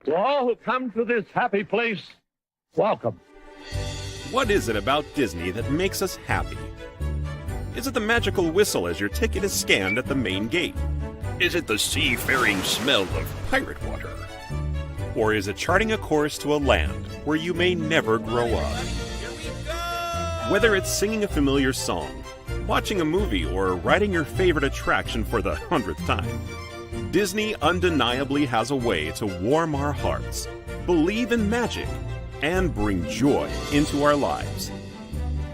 To all who come to this happy place, welcome. What is it about Disney that makes us happy? Is it the magical whistle as your ticket is scanned at the main gate? Is it the seafaring smell of pirate water? Or is it charting a course to a land where you may never grow up? Whether it's singing a familiar song, watching a movie, or riding your favorite attraction for the 100th time, Disney undeniably has a way to warm our hearts, believe in magic, and bring joy into our lives.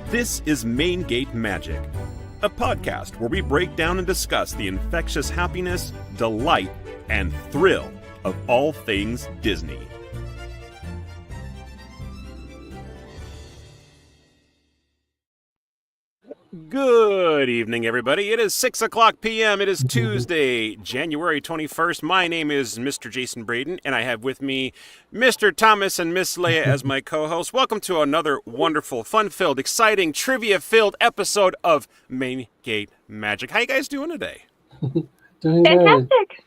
This is Main Gate Magic, a podcast where we break down and discuss the infectious happiness, delight, and thrill of all things Disney. Good evening, everybody. It is 6 o'clock p.m. It is Tuesday, January 21st. My name is Mr. Jason Braden, and I have with me Mr. Thomas and Miss Leia as my co-hosts. Welcome to another wonderful, fun-filled, exciting, trivia-filled episode of Main Gate Magic. How you guys doing today? Doing Fantastic.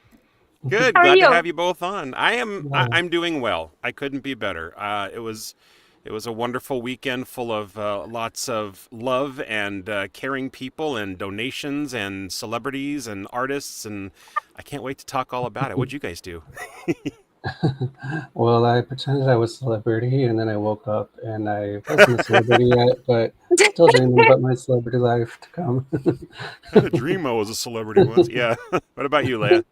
Good. How are Glad you? to have you both on. I'm doing well. I couldn't be better. It was a wonderful weekend full of lots of love and caring people and donations and celebrities and artists, and I can't wait to talk all about it. What'd you guys do? Well, I pretended I was a celebrity, and then I woke up and I wasn't a celebrity yet, but still dreaming about my celebrity life to come. I dream I was a celebrity once. Yeah. What about you, Leia?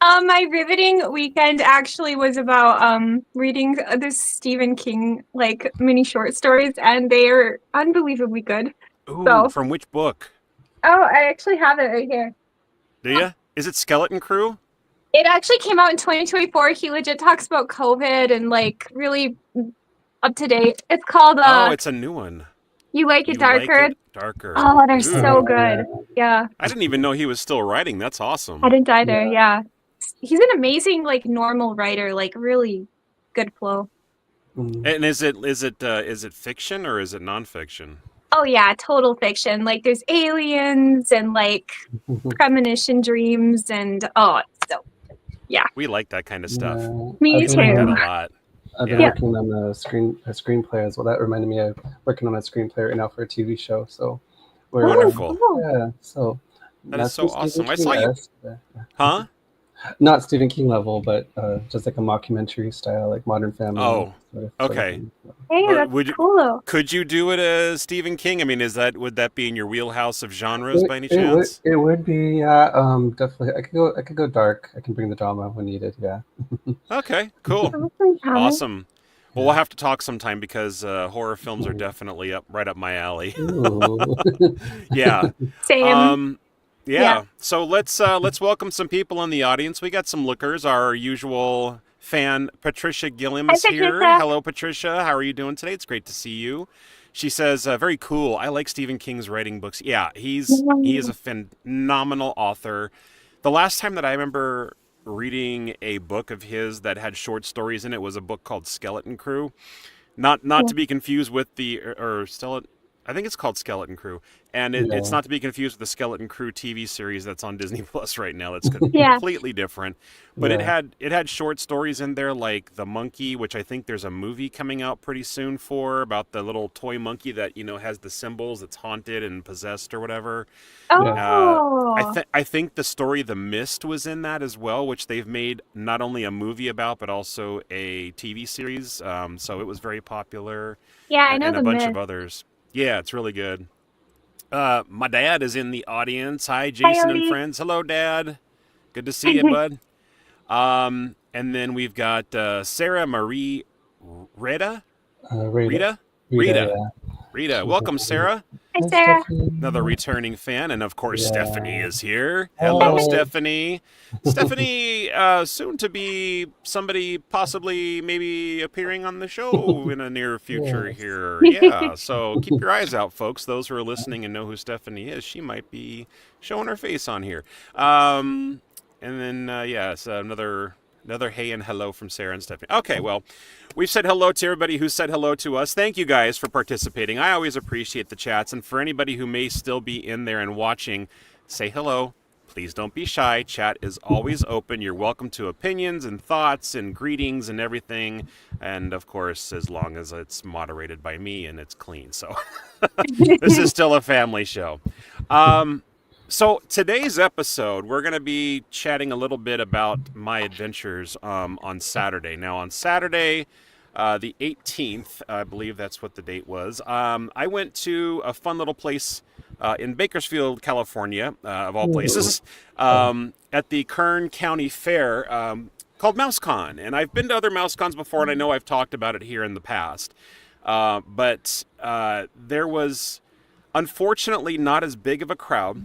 My riveting weekend actually was about reading this Stephen King mini short stories, and they are unbelievably good. Ooh, So- from which book? Oh, I actually have it right here. Do you? Is it Skeleton Crew? It actually came out in 2024. He legit talks about COVID and really up to date. It's called Oh, it's a new one. You Like It You Like Darker. It Darker. Oh, they're Ooh. so good. Yeah, I didn't even know he was still writing. That's awesome. I didn't either. Yeah. He's an amazing normal writer. Really good flow. And is it fiction or is it nonfiction? Oh yeah, total fiction. There's aliens and premonition dreams and We like that kind of stuff. Me We like that too. a lot. I've been Yeah. working on a screenplay as well. That reminded me of working on a screenplay right now for a TV show. So we're Wonderful. yeah. So That is so not Stephen awesome. I saw you. King-esque, Huh? not Stephen King level, but just like a mockumentary style, like Modern Family. Oh, sort of okay. thing. Hey, Or that's would you- cool. Could you do it as Stephen King? I mean, would that be in your wheelhouse of genres by any It would, chance? it would be, definitely. I could go dark. I can bring the drama when needed. Yeah. Okay, cool. Awesome. Well, we'll have to talk sometime because horror films are definitely right up my alley. Ooh. Yeah. Same. Yeah. So let's welcome some people in the audience. We got some lookers. Our usual fan Patricia Gilliam Hi, is here. Patricia. Hello, Patricia. How are you doing today? It's great to see you. She says, "Very cool. I like Stephen King's writing books." Yeah, he is a phenomenal author. The last time that I remember reading a book of his that had short stories in it was a book called Skeleton Crew. Not to be confused with I think it's called Skeleton Crew, and it's not to be confused with the Skeleton Crew TV series that's on Disney Plus right now. That's Yeah. completely different. But Yeah. it had short stories in there like The Monkey, which I think there's a movie coming out pretty soon for, about the little toy monkey that has the symbols that's haunted and possessed or whatever. Oh. I think the story The Mist was in that as well, which they've made not only a movie about but also a TV series. So it was very popular. Yeah, I know and the a bunch myth. of others. Yeah, it's really good. My dad is in the audience. Hi, Jason and Odie. friends. Hello, Dad. Good to see you, bud. And then we've got Sarah Marie Rita. Rita. Rita. Welcome, Sarah. Hi, Sarah. Another returning fan, and of course, Yeah. Stephanie is here. Hello, Oh. Stephanie. Stephanie, soon to be somebody possibly maybe appearing on the show in a near future Yes. here. Yeah, so keep your eyes out, folks. Those who are listening and know who Stephanie is, she might be showing her face on here. And then, so another hey and hello from Sarah and Stephanie. Okay, well, we've said hello to everybody who said hello to us. Thank you guys for participating. I always appreciate the chats. And for anybody who may still be in there and watching, say hello. Please don't be shy. Chat is always open. You're welcome to opinions and thoughts and greetings and everything. And of course, as long as it's moderated by me and it's clean. So this is still a family show. So today's episode, we're going to be chatting a little bit about my adventures on Saturday. Now, on Saturday, the 18th, I believe that's what the date was, I went to a fun little place in Bakersfield, California, of all places, at the Kern County Fair called MouseCon. And I've been to other MouseCons before, and I know I've talked about it here in the past. But there was, unfortunately, not as big of a crowd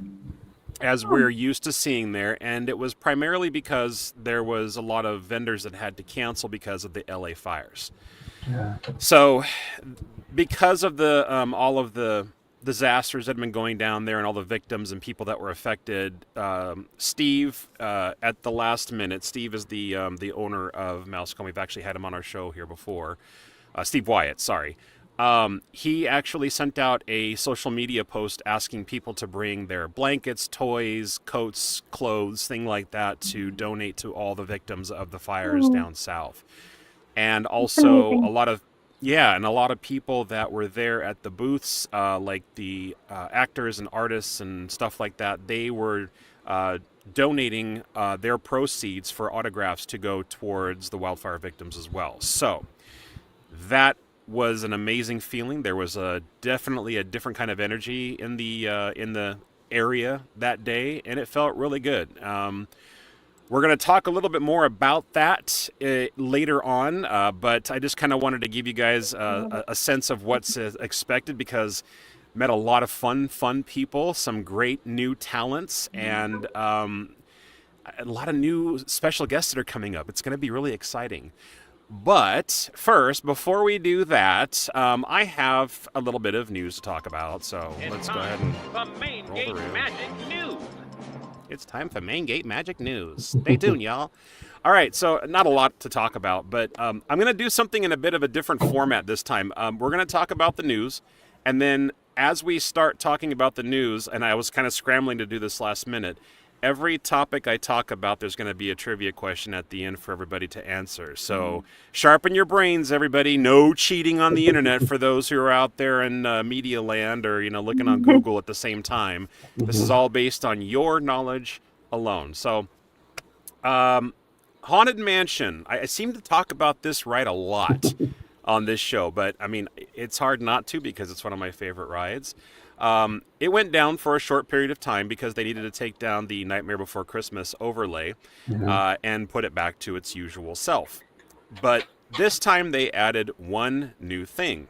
as we're used to seeing there. And it was primarily because there was a lot of vendors that had to cancel because of the LA fires. Yeah. So because of the all of the disasters that have been going down there and all the victims and people that were affected, Steve, at the last minute, Steve is the owner of MouseCon. We've actually had him on our show here before. Steve Wyatt, sorry. He actually sent out a social media post asking people to bring their blankets, toys, coats, clothes, thing like that to donate to all the victims of the fires down south. And also a lot of people that were there at the booths, like the actors and artists and stuff like that, they were donating their proceeds for autographs to go towards the wildfire victims as well. So that was an amazing feeling. There was definitely a different kind of energy in the area that day, and it felt really good. We're going to talk a little bit more about that later on, but I just kind of wanted to give you guys a sense of what's expected, because met a lot of fun people, some great new talents, and a lot of new special guests that are coming up. It's going to be really exciting. But first, before we do that, I have a little bit of news to talk about, so let's go ahead and roll the reel. It's time for Main Gate Magic News. Stay tuned, y'all. All right, so not a lot to talk about, but I'm going to do something in a bit of a different format this time. We're going to talk about the news, and then as we start talking about the news, and I was kind of scrambling to do this last minute, every topic I talk about, there's going to be a trivia question at the end for everybody to answer. So sharpen your brains, everybody. No cheating on the internet for those who are out there in media land or, looking on Google at the same time. This is all based on your knowledge alone. So Haunted Mansion. I seem to talk about this ride a lot on this show, but I mean, it's hard not to because it's one of my favorite rides. It went down for a short period of time because they needed to take down the Nightmare Before Christmas overlay and put it back to its usual self. But this time they added one new thing.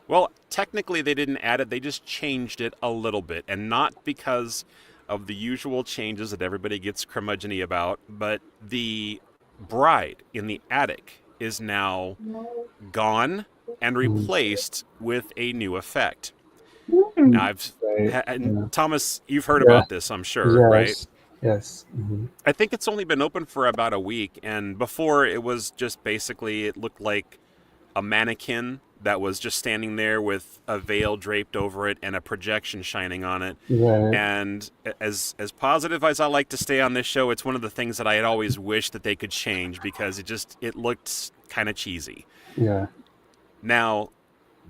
Well, technically they didn't add it, they just changed it a little bit. And not because of the usual changes that everybody gets curmudgeon-y about, but the bride in the attic is now gone and replaced with a new effect. Now, Thomas, you've heard about this, I'm sure, right? Yes. I think it's only been open for about a week, and before it was just basically, it looked like a mannequin that was just standing there with a veil draped over it and a projection shining on it. Right. And as positive as I like to stay on this show, it's one of the things that I had always wished that they could change because it looked kind of cheesy. Yeah. Now,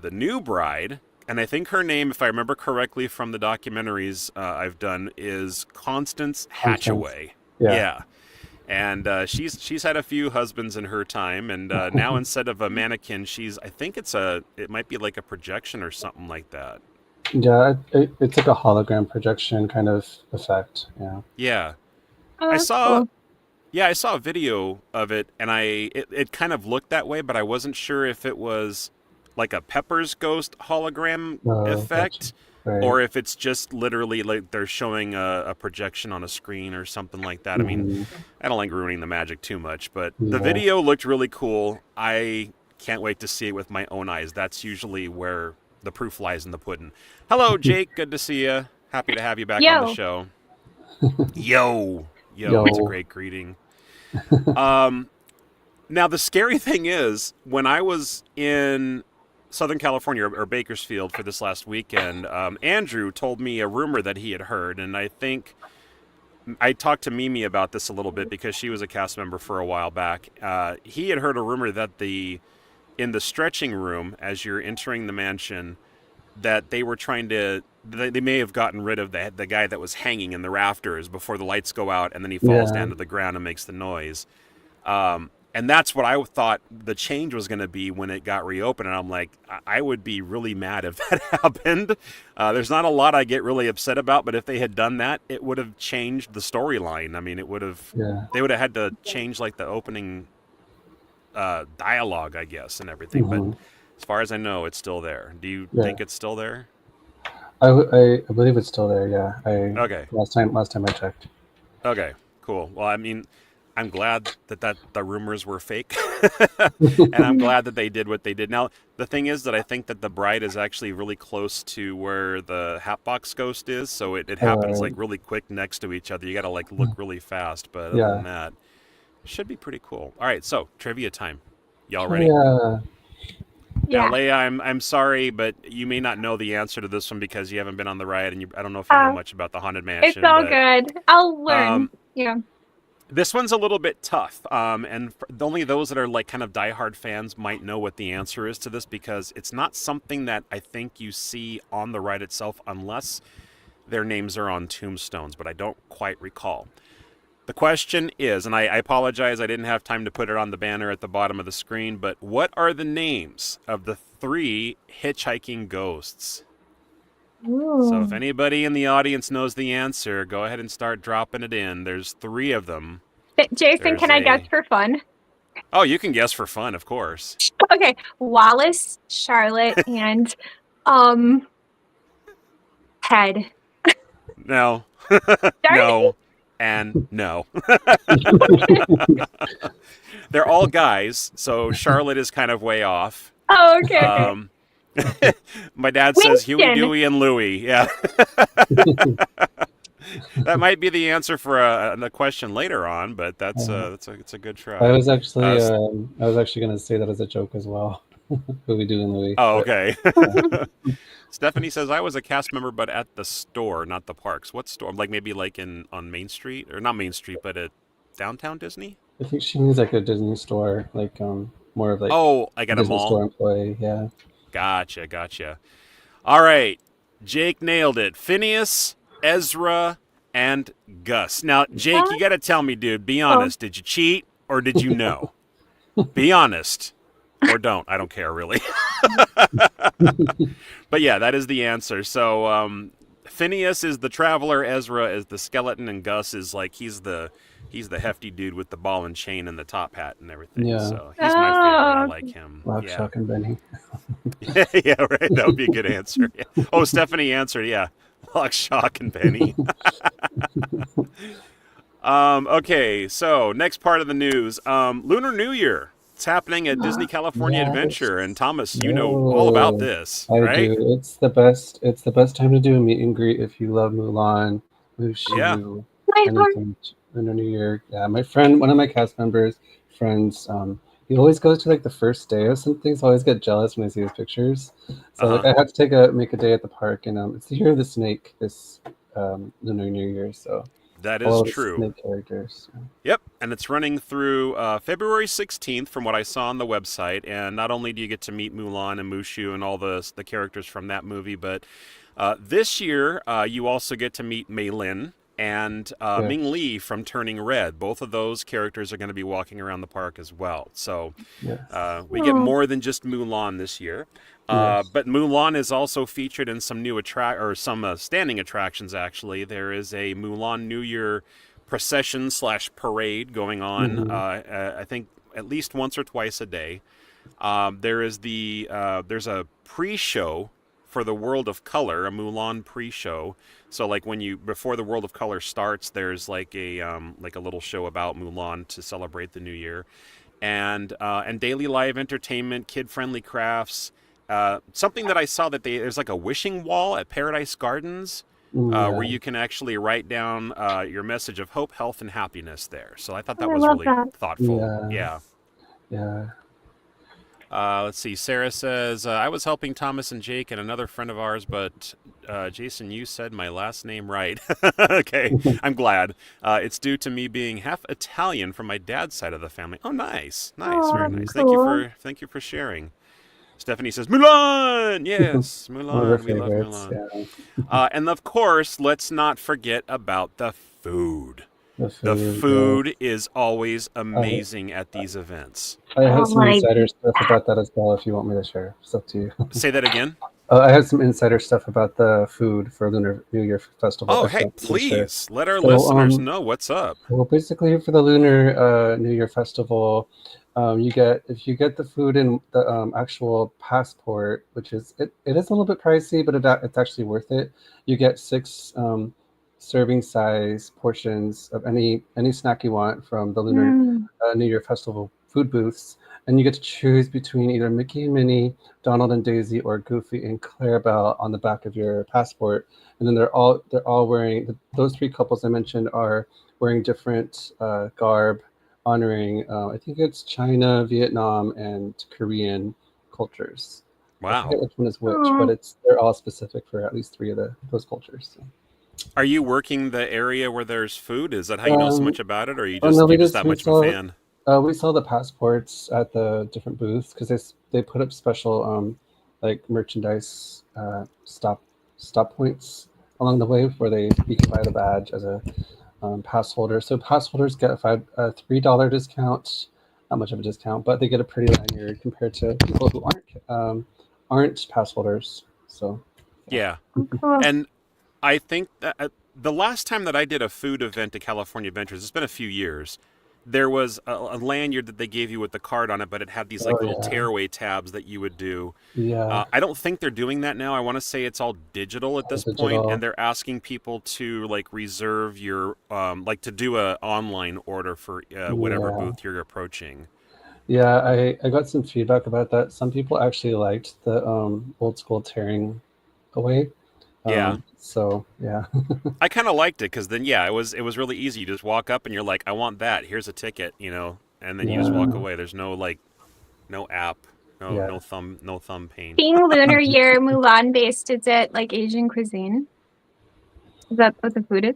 the new bride, and I think her name, if I remember correctly from the documentaries I've done, is Constance Hatchaway. Yeah. And she's had a few husbands in her time, and now instead of a mannequin, I think it might be like a projection or something like that. Yeah, it's like a hologram projection kind of effect. Yeah. Yeah. Oh, I that's saw cool. Yeah, I saw a video of it, and it kind of looked that way, but I wasn't sure if it was like a Pepper's Ghost hologram effect, right. or if it's just literally like they're showing a projection on a screen or something like that. I mean, I don't like ruining the magic too much, but the video looked really cool. I can't wait to see it with my own eyes. That's usually where the proof lies in the pudding. Hello, Jake. Good to see you. Happy to have you back on the show. Yo. It's a great greeting. Now, the scary thing is, when I was in Southern California or Bakersfield for this last weekend, Andrew told me a rumor that he had heard, and I think I talked to Mimi about this a little bit because she was a cast member for a while back. He had heard a rumor that in the stretching room as you're entering the mansion, that they were trying to they may have gotten rid of the guy that was hanging in the rafters before the lights go out, and then he falls Yeah. down to the ground and makes the noise. And that's what I thought the change was going to be when it got reopened. And I'm like, I would be really mad if that happened. There's not a lot I get really upset about, but if they had done that, it would have changed the storyline. I mean, it would have. Yeah. They would have had to change like the opening dialogue, I guess, and everything. But Hmm. as far as I know, it's still there. Do you Yeah. think it's still there? I believe it's still there. Yeah. Okay. Last time I checked. Okay. Cool. Well, I mean, I'm glad that the rumors were fake, and I'm glad that they did what they did. Now, the thing is that I think that the bride is actually really close to where the Hatbox Ghost is, so it happens like really quick next to each other. You got to like look really fast, but other than that, it should be pretty cool. All right, so trivia time. Y'all ready? Yeah. Now, Yeah. Leia, I'm sorry, but you may not know the answer to this one because you haven't been on the ride, and I don't know if you know much about the Haunted Mansion. It's all but, good. I'll learn. Yeah. This one's a little bit tough, and only those that are like kind of diehard fans might know what the answer is to this because it's not something that I think you see on the ride itself unless their names are on tombstones, but I don't quite recall. The question is, and I apologize, I didn't have time to put it on the banner at the bottom of the screen, but what are the names of the 3 hitchhiking ghosts? So if anybody in the audience knows the answer, go ahead and start dropping it in. There's 3 of them. Jason, can I guess for fun? Oh, you can guess for fun, of course. Okay. Wallace, Charlotte, and Ted. No. No. And no. They're all guys, so Charlotte is kind of way off. Oh, okay. My dad says Huey, Dewey, and Louie. Yeah. That might be the answer for a question later on, but it's a good try. I was actually going to say that as a joke as well. Huey, Dewey, and Louie. Oh, okay. Stephanie says I was a cast member, but at the store, not the parks. What store? Like maybe like on Main Street, or not Main Street, but at downtown Disney. I think she means like a Disney store, like more of like like at a Disney mall. store employee. Yeah. Gotcha. All right, Jake nailed it. Phineas, Ezra, and Gus. Now, Jake, you got to tell me, dude. Be honest. Did you cheat or did you know? Be honest. Or don't. I don't care, really. But yeah, that is the answer. So Phineas is the traveler, Ezra is the skeleton, and Gus is like he's the hefty dude with the ball and chain and the top hat and everything. Yeah. So he's my favorite. I like him. Lock, Shock, and Benny. Yeah, right. That would be a good answer. Yeah. Oh, Stephanie answered. Yeah, Lock, Shock, and Benny. Okay, so next part of the news. Lunar New Year. It's happening at Disney California Adventure, and Thomas, you know all about this, I right? do. It's the best. It's the best time to do a meet and greet if you love Mulan, Mushu, anything. Lunar New Year. Yeah, my friend, one of my cast members, friends, he always goes to like the first day or something. So I always get jealous when I see his pictures. So like I have to make a day at the park, and it's the year of the snake this Lunar New Year. So. That is true. Snake characters. Yep, and it's running through February 16th from what I saw on the website. And not only do you get to meet Mulan and Mushu and all the characters from that movie, but this year you also get to meet Mei Lin and Ming Li from Turning Red. Both of those characters are going to be walking around the park as well. So we get more than just Mulan this year. But Mulan is also featured in some new standing attractions. Actually, there is a Mulan New Year procession / parade going on. I think at least once or twice a day. There's a pre-show for the World of Color, a Mulan pre-show. So like before the World of Color starts, there's like a little show about Mulan to celebrate the new year, and daily live entertainment, kid-friendly crafts. Something that I saw that there's like a wishing wall at Paradise Gardens where you can actually write down your message of hope, health, and happiness there. So I thought that was really thoughtful. Yeah. Let's see. Sarah says, I was helping Thomas and Jake and another friend of ours, but Jason, you said my last name right. Okay, I'm glad. It's due to me being half Italian from my dad's side of the family. Oh, nice, nice, Oh, very that's nice. cool. Thank you for sharing. Stephanie says, Mulan! Yes, One of our Mulan. We love favorites. Mulan. Yeah, And of course, let's not forget about the food. the The food. Yeah. food is always Uh, amazing at these events. I have Oh some my insider stuff God. about that as well. If you want me to share, it's up to you. Say that again. I have some insider stuff about the food for Lunar New Year Festival. Oh, If you hey, want me to share. please let our So, listeners know what's up. well, basically for the Lunar New Year Festival, you get if you get the food in the actual passport, which is it is a little bit pricey, but it's actually worth it. You get 6 serving size portions of any snack you want from the Lunar Mm. New Year Festival food booths, and you get to choose between either Mickey and Minnie, Donald and Daisy, or Goofy and Clarabelle on the back of your passport. And then they're all wearing those 3 couples I mentioned are wearing different garb, honoring I think it's China, Vietnam, and Korean cultures. I Wow. forget which one is which, but Oh. they're all specific for at least 3 of those cultures. So. Are you working the area where there's food? Is that how you know so Um, much about it, or oh no, you're just that much of a fan? we saw the passports at the different booths because they put up special like merchandise stop points along the way where you can buy the badge as a pass holder. So pass holders get a $3 discount, not much of a discount, but they get a pretty lanyard compared to people who aren't pass holders. So yeah. Yeah, Cool. and I think that the last time that I did a food event at California Adventures, it's been a few years. There was a lanyard that they gave you with the card on it, but it had these Oh like little yeah, tearaway tabs that you would do. yeah, I don't think they're doing that now. I want to say it's all digital at all this point, and digital. they're asking people to like reserve your like to do a online order for whatever Yeah. booth you're approaching. Yeah, I got some feedback about that. Some people actually liked the old school tearing away. Yeah, So yeah, I kind of liked it because then yeah, it was really easy. You just walk up and you're like, I want that. Here's a ticket, and then you just walk yeah, away. There's no like no app, yeah, no thumb pain. Being Lunar Year Mulan based, is it like Asian cuisine? Is that what the food is?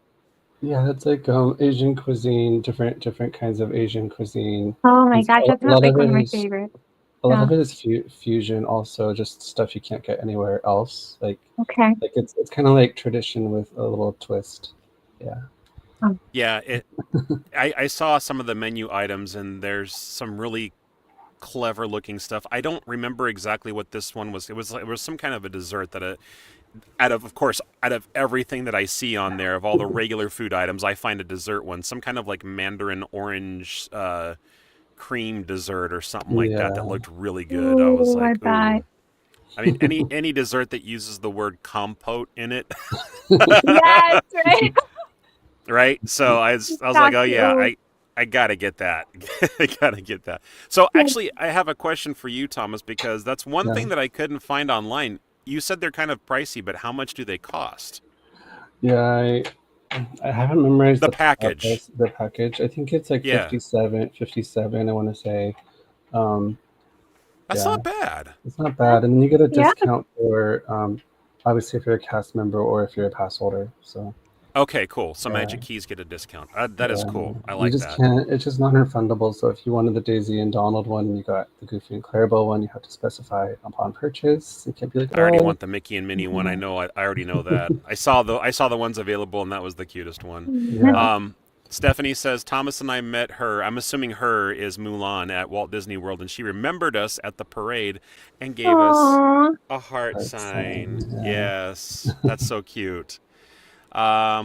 yeah. It's like Asian cuisine, different kinds of Asian cuisine. Oh my And gosh, that's a lot like of one it of my is favorites. a lot Yeah. of it is fusion. Also, just stuff you can't get anywhere else. Okay. It's kind of like tradition with a little twist. Yeah, Yeah, I saw some of the menu items and there's some really clever looking stuff. I don't remember exactly what this one was. It was some kind of a dessert that of course out of everything that I see on there of all the regular food items, I find a dessert one, some kind of like mandarin orange cream dessert or something like that yeah, that looked really good. I was Ooh, I like, bet. ooh. I mean, any dessert that uses the word compote in it, Yes, right. right? So I was like, oh yeah, Chocolate. I gotta get that. I gotta get that. So actually, I have a question for you, Thomas, because that's one yeah, thing that I couldn't find online. You said they're kind of pricey, but how much do they cost? yeah. I haven't memorized The package. the package. I think it's like Yeah, 57. I want to say. Um, that's yeah, not bad. it's not bad, and then you get a Yeah. discount for obviously if you're a cast member or if you're a pass holder. So Okay, cool. So yeah, Magic Keys get a discount. That is yeah. cool. I You like just that. can't. It's just non-refundable. So if you wanted the Daisy and Donald one, you got the Goofy and Clarabelle one. You have to specify upon purchase. You can't be like, I already oh, want the Mickey and Minnie one. yeah, I already know that. I saw the ones available, and that was the cutest one. yeah. Stephanie says Thomas and I met her. I'm assuming her is Mulan at Walt Disney World, and she remembered us at the parade and gave us Aw. a heart Heart sign. sign. Yes, that's so cute.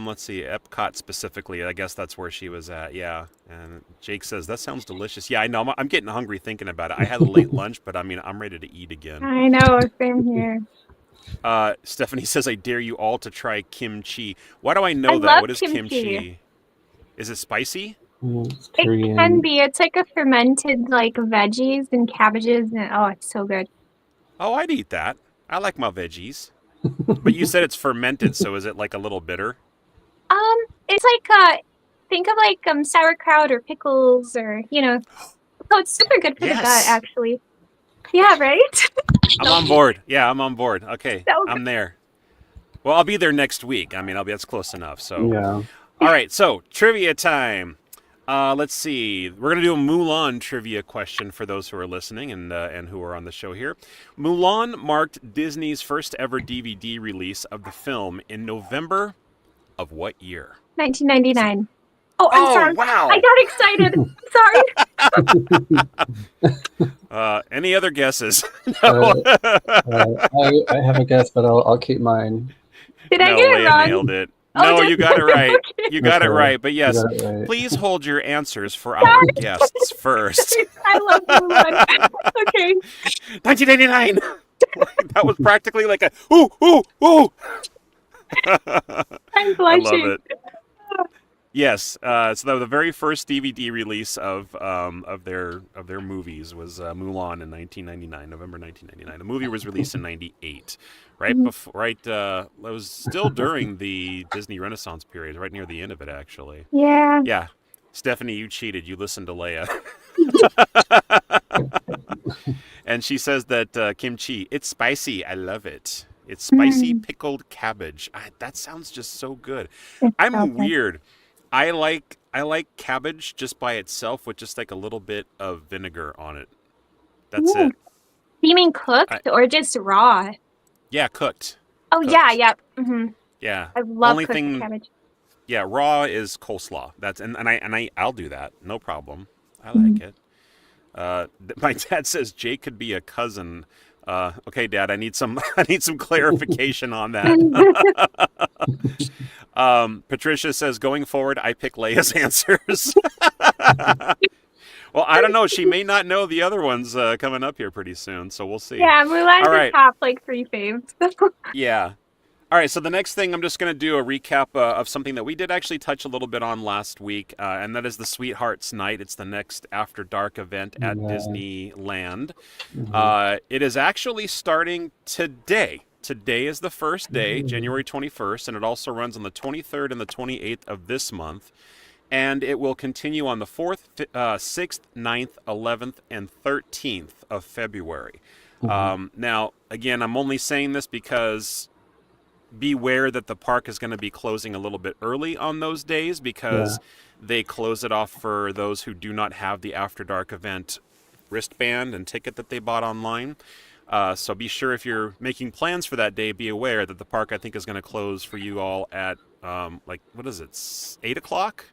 Let's see, Epcot specifically. I guess that's where she was at. Yeah. And Jake says that sounds delicious. Yeah, I know. I'm getting hungry thinking about it. I had a late lunch, but I mean, I'm ready to eat again. I know, same here. Stephanie says, I dare you all to try kimchi. Why do I I know that? love What is kimchi. kimchi? Is it spicy? It's It can Korean. be. It's like a fermented like veggies and cabbages and oh, it's so good. Oh, I'd eat that. I like my veggies. But you said it's fermented, so is it like a little bitter? It's like think of like sauerkraut or pickles or so it's super good for the gut Yes. actually. Yeah, right? I'm on board. Yeah, I'm on board. Okay, So I'm there. Well, I'll be there next week. I mean, that's close enough. So, Yeah. all right. So, trivia time. Let's see. We're gonna do a Mulan trivia question for those who are listening and who are on the show here. Mulan marked Disney's first ever DVD release of the film in November of what year? 1999. Oh, I'm Oh, sorry. wow. I got excited. Sorry. Any other guesses? I have a guess, but I'll keep mine. Did I No, get it Leia wrong? nailed it. Oh, No, did you got it right. Okay. You got it Okay. right. But yes, You got it right. please hold your answers for our guests first. I love Mulan. Okay. 1989. That was practically like a ooh ooh ooh. I'm I love blushing. it. Yes, so the very first DVD release of their movies was Mulan in 1999, November 1999. The movie was released in '98, right before, it was still during the Disney Renaissance period, right near the end of it, actually. Yeah. Yeah, Stephanie, you cheated. You listened to Leia, and she says that kimchi, it's spicy. I love it. It's spicy pickled cabbage. That sounds just so good. I'm so good. weird. I like cabbage just by itself with just like a little bit of vinegar on it. That's it. You mean cooked or just raw? Yeah, cooked. Oh, Cooked. yeah. Mm-hmm. Yeah. I love Only cooked thing, cabbage. yeah, raw is coleslaw. That's and I'll do that. No problem. I like it. My dad says Jake could be a cousin. Okay, Dad, I need some clarification on that. Patricia says, going forward, I pick Leia's answers. Well, I don't know. She may not know the other ones coming up here pretty soon, so we'll see. Yeah, Mulan's All right. the top, like, 3 faves. Yeah. All right, so the next thing, I'm just going to do a recap of something that we did actually touch a little bit on last week, and that is the Sweethearts Night. It's the next After Dark event at Disneyland. It is actually starting today. Today is the first day, January 21st, and it also runs on the 23rd and the 28th of this month. And it will continue on the 4th, 6th, 9th, 11th, and 13th of February. Now, again, I'm only saying this because beware that the park is going to be closing a little bit early on those days because they close it off for those who do not have the After Dark event wristband and ticket that they bought online. So be sure if you're making plans for that day, be aware that the park, I think, is going to close for you all at, what is it, 8 o'clock?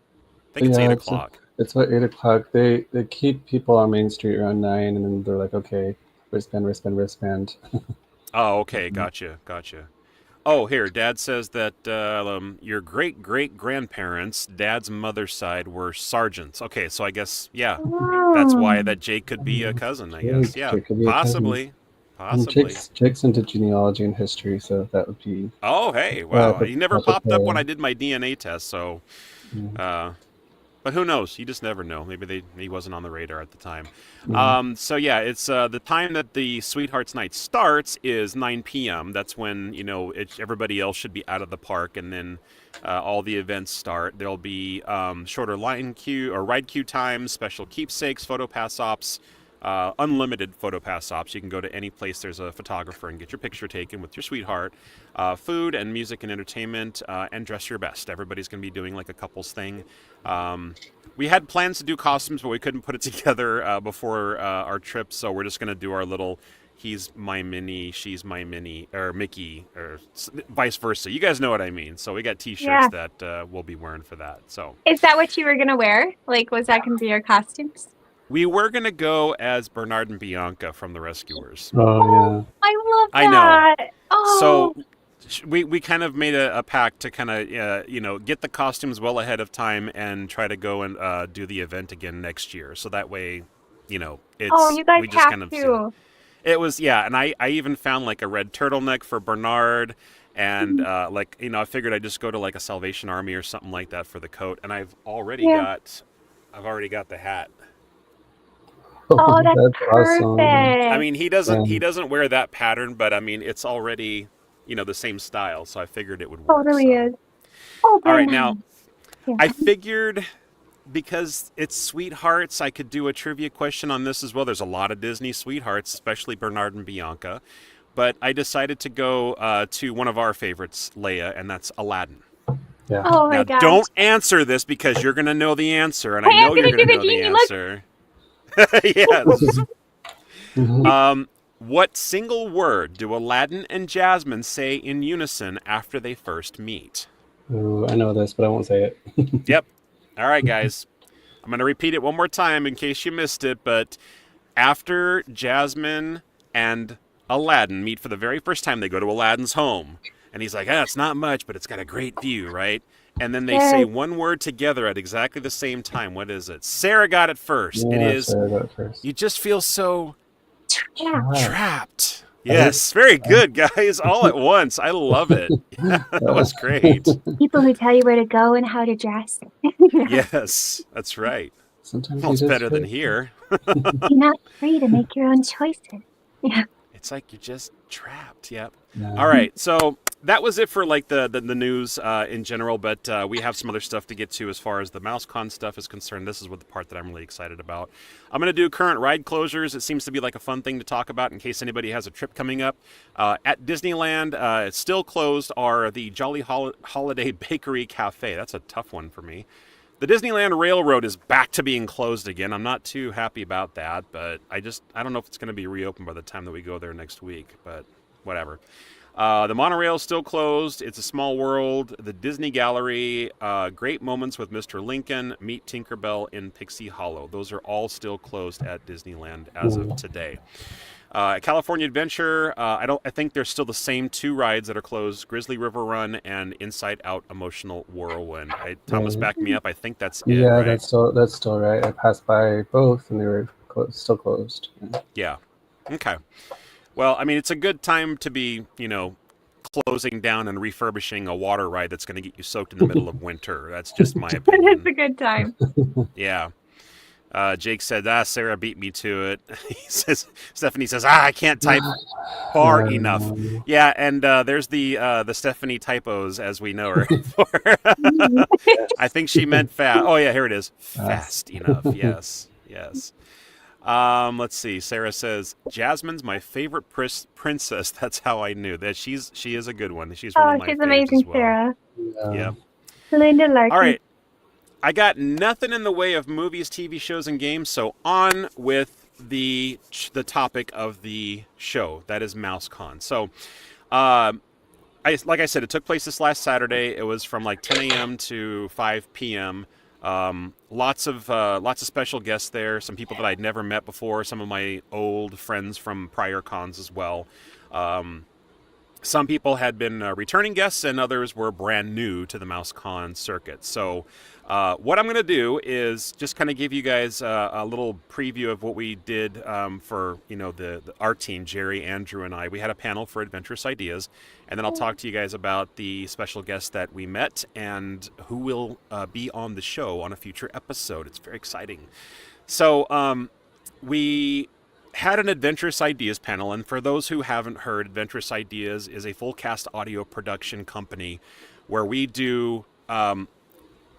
I think it's 8 o'clock. It's about 8 o'clock. They keep people on Main Street around 9, and then they're like, okay, wristband. Oh, okay, gotcha. Oh, here, Dad says that your great-great-grandparents, Dad's mother's side, were sergeants. Okay, so I guess, that's why that Jake could be a cousin, I guess. Yeah, possibly. Jake's into genealogy and history, so that would be... Oh, hey, wow. He never popped up when I did my DNA test, so... But who knows? You just never know. Maybe he wasn't on the radar at the time. So yeah, it's the time that the Sweethearts Night starts is 9 p.m. That's when everybody else should be out of the park, and then all the events start. There'll be shorter line queue or ride queue times, special keepsakes, photo pass ops, unlimited photo pass ops. You can go to any place there's a photographer and get your picture taken with your sweetheart. Food and music and entertainment, and dress your best. Everybody's going to be doing like a couples thing. We had plans to do costumes, but we couldn't put it together before our trip, so we're just going to do our little he's my Minnie, she's my Minnie, or Mickey, or vice versa. You guys know what I mean. So we got T-shirts that we'll be wearing for that. So is that what you were going to wear? Like, was that going to be your costumes? We were going to go as Bernard and Bianca from The Rescuers. Oh, yeah. I love that. I know. Oh. So we kind of made a pact to kind of, get the costumes well ahead of time and try to go and do the event again next year. So that way, it's... Oh, you guys we just have kind of to. It was, and I even found like a red turtleneck for Bernard. And I figured I'd just go to like a Salvation Army or something like that for the coat. And I've already got the hat. Oh, that's perfect. Awesome. I mean, he doesn't wear that pattern, but I mean, it's already, the same style. So I figured it would work. Totally is. Oh, all right, now I figured because it's sweethearts, I could do a trivia question on this as well. There's a lot of Disney sweethearts, especially Bernard and Bianca. But I decided to go to one of our favorites, Leia, and that's Aladdin. Yeah. Oh my Now, gosh. don't answer this because you're going to know the answer, and Hey, I know I'm you're gonna going to do the know the genie, answer. Mhm. Yes. What single word do Aladdin and Jasmine say in unison after they first meet? Ooh, I know this, but I won't say it. Yep. All right, guys. I'm going to repeat it one more time in case you missed it, but after Jasmine and Aladdin meet for the very first time, they go to Aladdin's home. And he's like, it's not much, but it's got a great view, right? And then they say one word together at exactly the same time. What is it? Sarah got it first. Yeah, It is, Sarah got it first. you just feel so Yeah. trapped. Yes, very good, guys. All at once. I love it. Yeah, that was great. People who tell you where to go and how to dress. Yes, that's right. Sometimes Well, you it's just better than feel- here. You're not free to make your own choices. Yeah. It's like you're just trapped. Yep. Yeah. All right. So that was it for like the news in general, but we have some other stuff to get to as far as the MouseCon stuff is concerned. This is what the part that I'm really excited about. I'm going to do current ride closures. It seems to be like a fun thing to talk about in case anybody has a trip coming up. At Disneyland, it's still closed are the Jolly Holiday Bakery Cafe. That's a tough one for me. The Disneyland Railroad is back to being closed again. I'm not too happy about that, but I don't know if it's going to be reopened by the time that we go there next week, but whatever. The monorail is still closed. It's a Small World. The Disney Gallery, Great Moments with Mr. Lincoln, Meet Tinkerbell in Pixie Hollow. Those are all still closed at Disneyland as of today. California Adventure, I think there's still the same two rides that are closed: Grizzly River Run and Inside Out Emotional Whirlwind. Thomas backed me up. I think that's it. Yeah, right? that's still right. I passed by both, and they were still closed. Yeah. Okay. Well, I mean, it's a good time to be, closing down and refurbishing a water ride that's going to get you soaked in the middle of winter. That's just my opinion. It's a good time. Yeah. Jake said, Sarah beat me to it. Stephanie says, I can't type far enough. Yeah, and there's the Stephanie typos as we know her for. I think she meant fast. Oh yeah, here it is. Fast enough. Yes. Let's see. Sarah says, Jasmine's my favorite princess. That's how I knew that she is a good one. She's one of my she's favorites amazing, as well. Sarah. Yeah. Linda Larkin. All right. I got nothing in the way of movies, TV shows, and games, so on with the topic of the show. That is MouseCon. So, like I said, it took place this last Saturday. It was from like 10 a.m. to 5 p.m. Lots of special guests there. Some people that I'd never met before. Some of my old friends from prior cons as well. Some people had been returning guests, and others were brand new to the MouseCon circuit. So what I'm going to do is just kind of give you guys a little preview of what we did for our team, Jerry, Andrew, and I. We had a panel for Adventurous Ideas, and then I'll talk to you guys about the special guests that we met and who will be on the show on a future episode. It's very exciting. So we had an Adventurous Ideas panel, and for those who haven't heard, Adventurous Ideas is a full cast audio production company where we do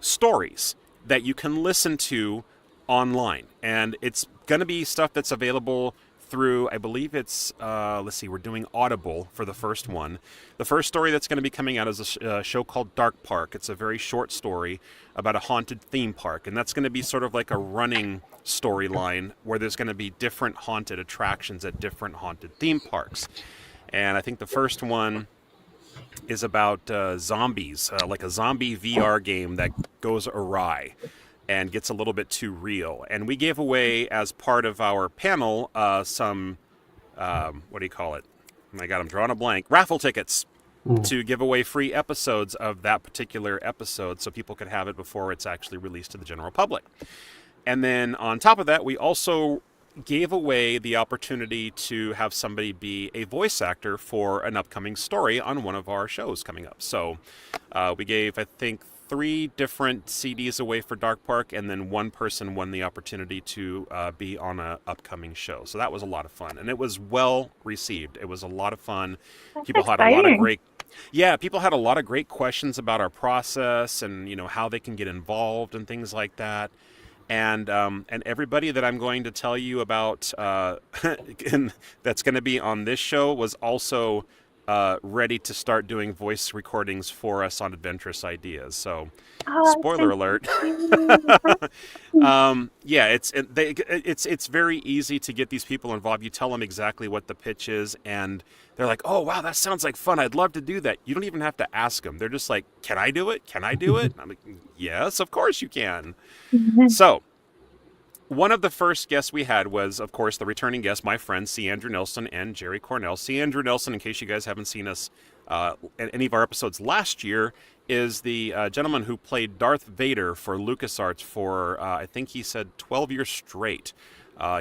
stories that you can listen to online, and it's going to be stuff that's available through, I believe it's, we're doing Audible for the first one. The first story that's going to be coming out is a show called Dark Park. It's a very short story about a haunted theme park, and that's going to be sort of like a running storyline where there's going to be different haunted attractions at different haunted theme parks. And I think the first one is about zombies, like a zombie VR game that goes awry and gets a little bit too real. And we gave away, as part of our panel, some, what do you call it? Oh my God, I'm drawing a blank. Raffle tickets to give away free episodes of that particular episode so people could have it before it's actually released to the general public. And then on top of that, we also gave away the opportunity to have somebody be a voice actor for an upcoming story on one of our shows coming up. So we gave, I think, 3 different CDs away for Dark Park, and then one person won the opportunity to be on an upcoming show. So that was a lot of fun, and it was well received. It was a lot of fun. That's People had a lot of exciting. Yeah, people had a lot of great questions about our process and how they can get involved and things like that. And everybody that I'm going to tell you about and that's going to be on this show was also ready to start doing voice recordings for us on Adventurous Ideas. So, spoiler alert. Yeah, it's very easy to get these people involved. You tell them exactly what the pitch is, and they're like, "Oh, wow, that sounds like fun. I'd love to do that." You don't even have to ask them. They're just like, "Can I do it? Can I do it?" And I'm like, "Yes, of course you can." So, one of the first guests we had was, of course, the returning guest, my friends C. Andrew Nelson and Jerry Cornell. C. Andrew Nelson, in case you guys haven't seen us in any of our episodes last year, is the gentleman who played Darth Vader for LucasArts for, I think he said, 12 years straight.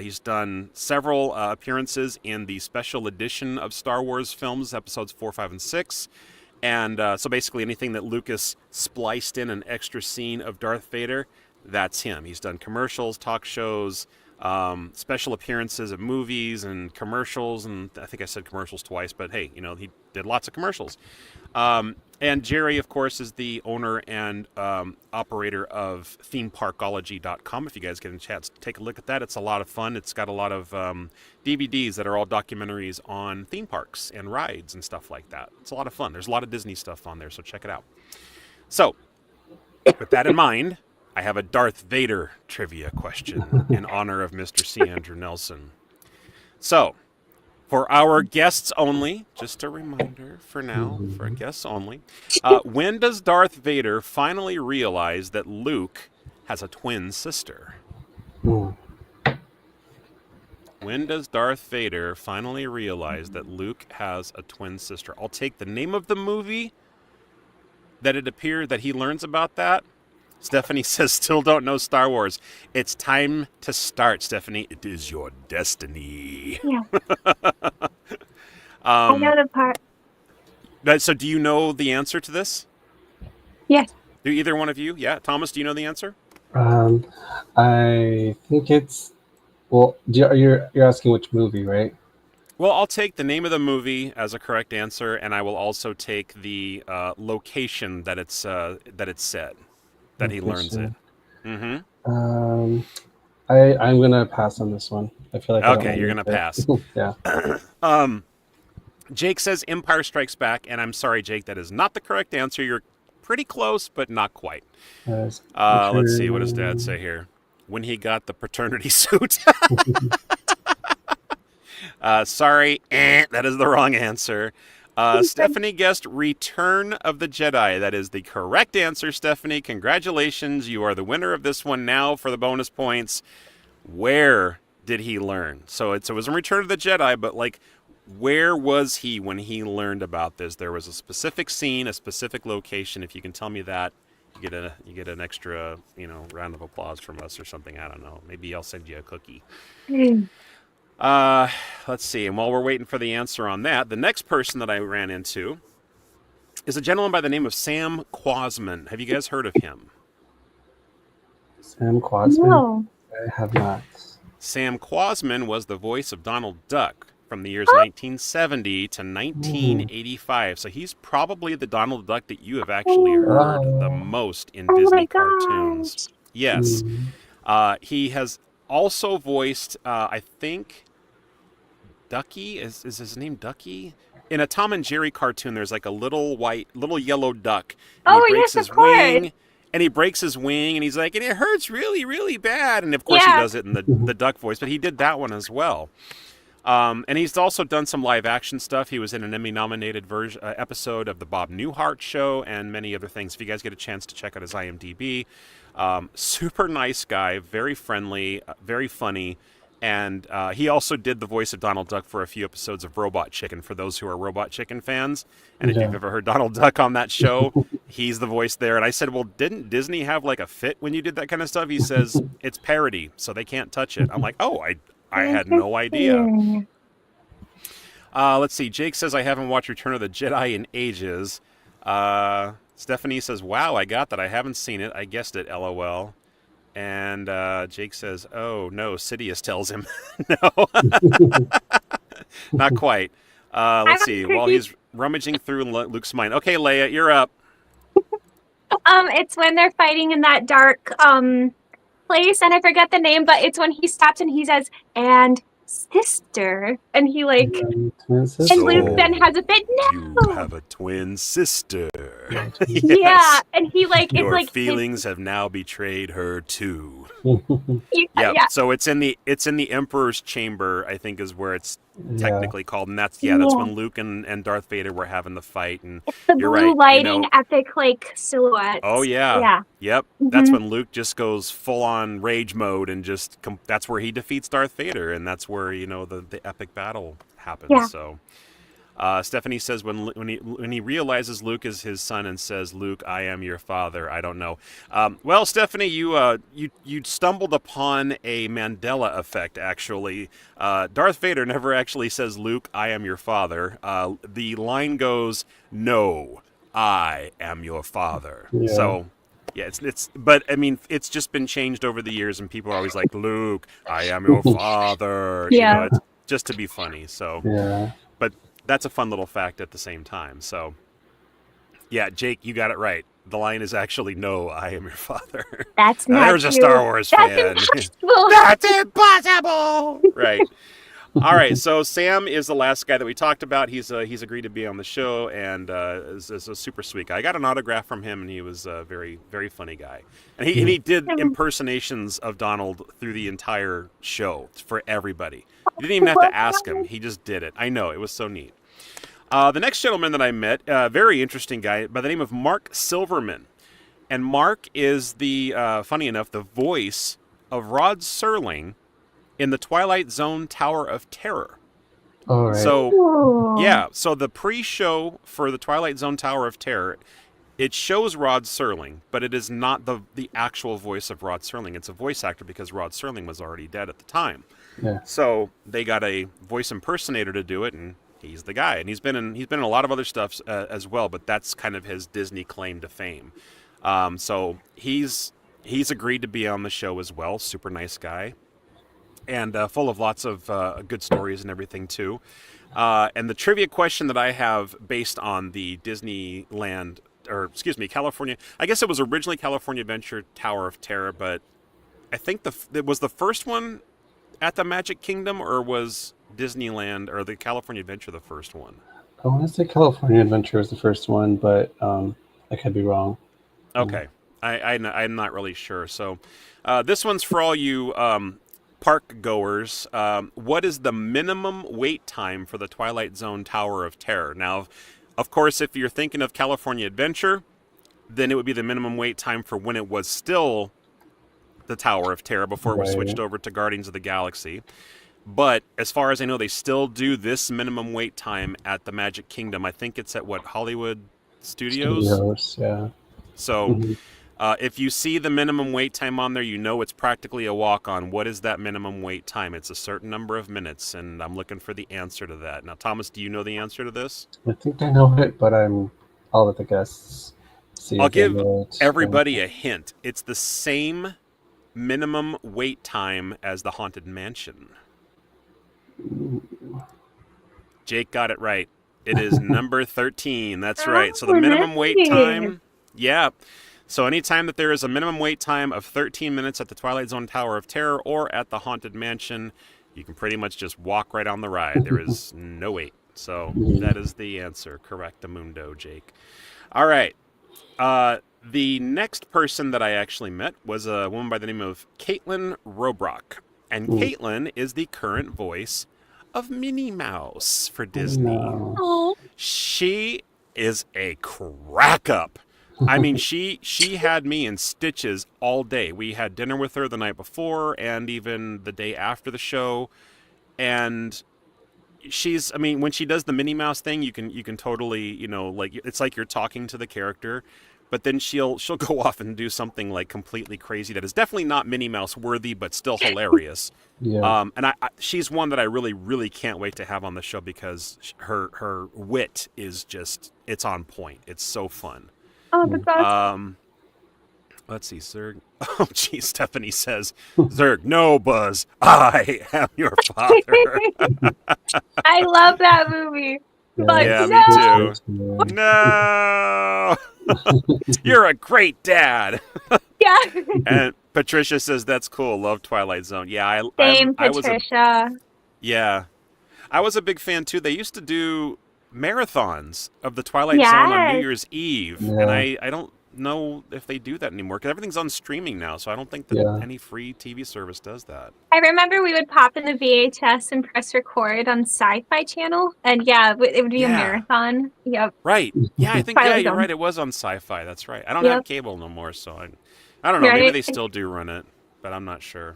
He's done several appearances in the special edition of Star Wars films, episodes 4, 5, and 6. And so basically anything that Lucas spliced in an extra scene of Darth Vader, that's him. He's done commercials, talk shows, special appearances of movies and commercials, and I think I said commercials twice, but hey, he did lots of commercials. And Jerry, of course, is the owner and operator of themeparkology.com. If you guys get a chance to take a look at that, it's a lot of fun. It's got a lot of DVDs that are all documentaries on theme parks and rides and stuff like that. It's a lot of fun. There's a lot of Disney stuff on there, so check it out. So, with that in mind, I have a Darth Vader trivia question in honor of Mr. C. Andrew Nelson. So, for our guests only, just a reminder for now, for guests only, when does Darth Vader finally realize that Luke has a twin sister? When does Darth Vader finally realize that Luke has a twin sister? I'll take the name of the movie that it appeared that he learns about that. Stephanie says, still don't know Star Wars. It's time to start, Stephanie. It is your destiny. Yeah. I know the part. So do you know the answer to this? Yes. Do either one of you? Yeah. Thomas, do you know the answer? I think it's... Well, you're asking which movie, right? Well, I'll take the name of the movie as a correct answer, and I will also take the location that it's said. That he learns it. Mm-hmm. I'm gonna pass on this one. I feel like okay, you're gonna pass. Yeah. Jake says Empire Strikes Back, and I'm sorry, Jake, that is not the correct answer. You're pretty close, but not quite. Let's see, what does Dad say here? When he got the paternity suit. Sorry, that is the wrong answer. Stephanie guessed Return of the Jedi. That is the correct answer, Stephanie. Congratulations. You are the winner of this one. Now for the bonus points. Where did he learn? So it was in Return of the Jedi, but where was he when he learned about this? There was a specific scene, a specific location. If you can tell me that, you get an extra, round of applause from us or something. I don't know. Maybe I'll send you a cookie. Let's see. And while we're waiting for the answer on that, the next person that I ran into is a gentleman by the name of Sam Quasman. Have you guys heard of him? Sam Quasman? No. I have not. Sam Quasman was the voice of Donald Duck from the years 1970 to 1985. So he's probably the Donald Duck that you have actually heard the most in Disney cartoons. Yes. He has also voiced, I think... Ducky? Is his name Ducky? In a Tom and Jerry cartoon, there's a little yellow duck. And he breaks his wing. And he breaks his wing, and he's like, and it hurts really, really bad. And of course he does it in the duck voice, but he did that one as well. And he's also done some live action stuff. He was in an Emmy-nominated episode of the Bob Newhart Show and many other things. If you guys get a chance to check out his IMDb, super nice guy, very friendly, very funny. And he also did the voice of Donald Duck for a few episodes of Robot Chicken, for those who are Robot Chicken fans. And if you've ever heard Donald Duck on that show, he's the voice there. And I said, well, didn't Disney have a fit when you did that kind of stuff? He says, it's parody, so they can't touch it. I'm like, oh, I had no idea. Let's see. Jake says, I haven't watched Return of the Jedi in ages. Stephanie says, wow, I got that. I haven't seen it. I guessed it, LOL. And Jake says, oh, no, Sidious tells him. No, not quite. Let's see. While he's rummaging through Luke's mind. Okay, Leia, you're up. It's when they're fighting in that dark place, and I forget the name, but it's when he stops and he says, "And sister," and he like, and Luke then has a fit. You No, have a twin sister. yeah, and he like, Your it's like feelings have now betrayed her too. yeah. So it's in the Emperor's chamber, I think, is where it's technically called, and that's when Luke and Darth Vader were having the fight, and it's the you're blue right, lighting, epic like silhouette. Oh yeah. Yep. That's when Luke just goes full on rage mode and just that's where he defeats Darth Vader, and that's where the epic battle happens. Yeah. So Stephanie says when he realizes Luke is his son and says, "Luke, I am your father." I don't know. Well, Stephanie, you stumbled upon a Mandela effect. Actually, Darth Vader never actually says, "Luke, I am your father." The line goes, "No, I am your father." Yeah. So. Yeah, but I mean, it's just been changed over the years, and people are always like, "Luke, I am your father." Yeah. It's just to be funny. So. Yeah. But that's a fun little fact at the same time. So, yeah, Jake, you got it right. The line is actually, "No, I am your father." That's now, not there's a true. Star Wars That's fan. impossible. That's impossible. Right. All right. So Sam is the last guy that we talked about. He's agreed to be on the show, and is a super sweet guy. I got an autograph from him, and he was a very, very funny guy. And he did impersonations of Donald through the entire show for everybody. You didn't even have to ask him. He just did it. I know. It was so neat. The next gentleman that I met, very interesting guy by the name of Mark Silverman. And Mark is funny enough, the voice of Rod Serling in the Twilight Zone Tower of Terror. All right. So, yeah. So the pre-show for the Twilight Zone Tower of Terror, it shows Rod Serling, but it is not the actual voice of Rod Serling. It's a voice actor because Rod Serling was already dead at the time. Yeah. So they got a voice impersonator to do it, and he's the guy. And he's been in a lot of other stuff as well, but that's kind of his Disney claim to fame. So he's agreed to be on the show as well. Super nice guy. And full of lots of good stories and everything, too. And the trivia question that I have based on the California, I guess it was originally California Adventure Tower of Terror, but I think it was the first one at the Magic Kingdom, or was Disneyland or the California Adventure the first one? I want to say California Adventure was the first one, but I could be wrong. Okay. I'm not really sure. So this one's for all you park goers. What is the minimum wait time for the Twilight Zone Tower of Terror? Now, of course, if you're thinking of California Adventure, then it would be the minimum wait time for when it was still the Tower of Terror before it was switched over to Guardians of the Galaxy. But as far as I know, they still do this minimum wait time at the Magic Kingdom. I think it's at Hollywood Studios? Yeah. So if you see the minimum wait time on there, you know it's practically a walk-on. What is that minimum wait time? It's a certain number of minutes, and I'm looking for the answer to that. Now, Thomas, do you know the answer to this? I think I know it, but I'll let the guests see. I'll give everybody a hint. It's the same minimum wait time as the Haunted Mansion. Jake got it right. It is number 13. That's right. So the minimum wait time, so anytime that there is a minimum wait time of 13 minutes at the Twilight Zone Tower of Terror or at the Haunted Mansion, you can pretty much just walk right on the ride. There is no wait. So that is the answer. Correctamundo, Jake. All right. The next person that I actually met was a woman by the name of Caitlin Robrock. And Caitlin is the current voice of Minnie Mouse for Disney. Oh. She is a crack up. I mean, she had me in stitches all day. We had dinner with her the night before and even the day after the show. And when she does the Minnie Mouse thing, you can totally, it's like you're talking to the character. But then she'll go off and do something like completely crazy that is definitely not Minnie Mouse worthy, but still hilarious. Yeah. And she's one that I really, really can't wait to have on the show because her wit is just, it's on point. It's so fun. Oh, that's awesome. Let's see, Zerg. Oh, geez, Stephanie says, Zerg, no, Buzz, I am your father. I love that movie. But Yeah, no! me too. No! You're a great dad. Yeah. And Patricia says that's cool. Love Twilight Zone. Yeah, Same, I was a Patricia. yeah. I was a big fan too. They used to do marathons of the Twilight Zone on New Yes. Year's Eve, Yeah. and I don't know if they do that anymore because everything's on streaming now. So I don't think that Yeah. any free TV service does that. I remember we would pop in the VHS and press record on Sci-Fi Channel, and yeah, it would be a Yeah. marathon. Yep. Right. Yeah, I think Twilight you're Zone. right. It was on Sci-Fi. That's right. I don't Yep. have cable no more, so I don't know. Yeah, Maybe it- they still do run it, but I'm not sure.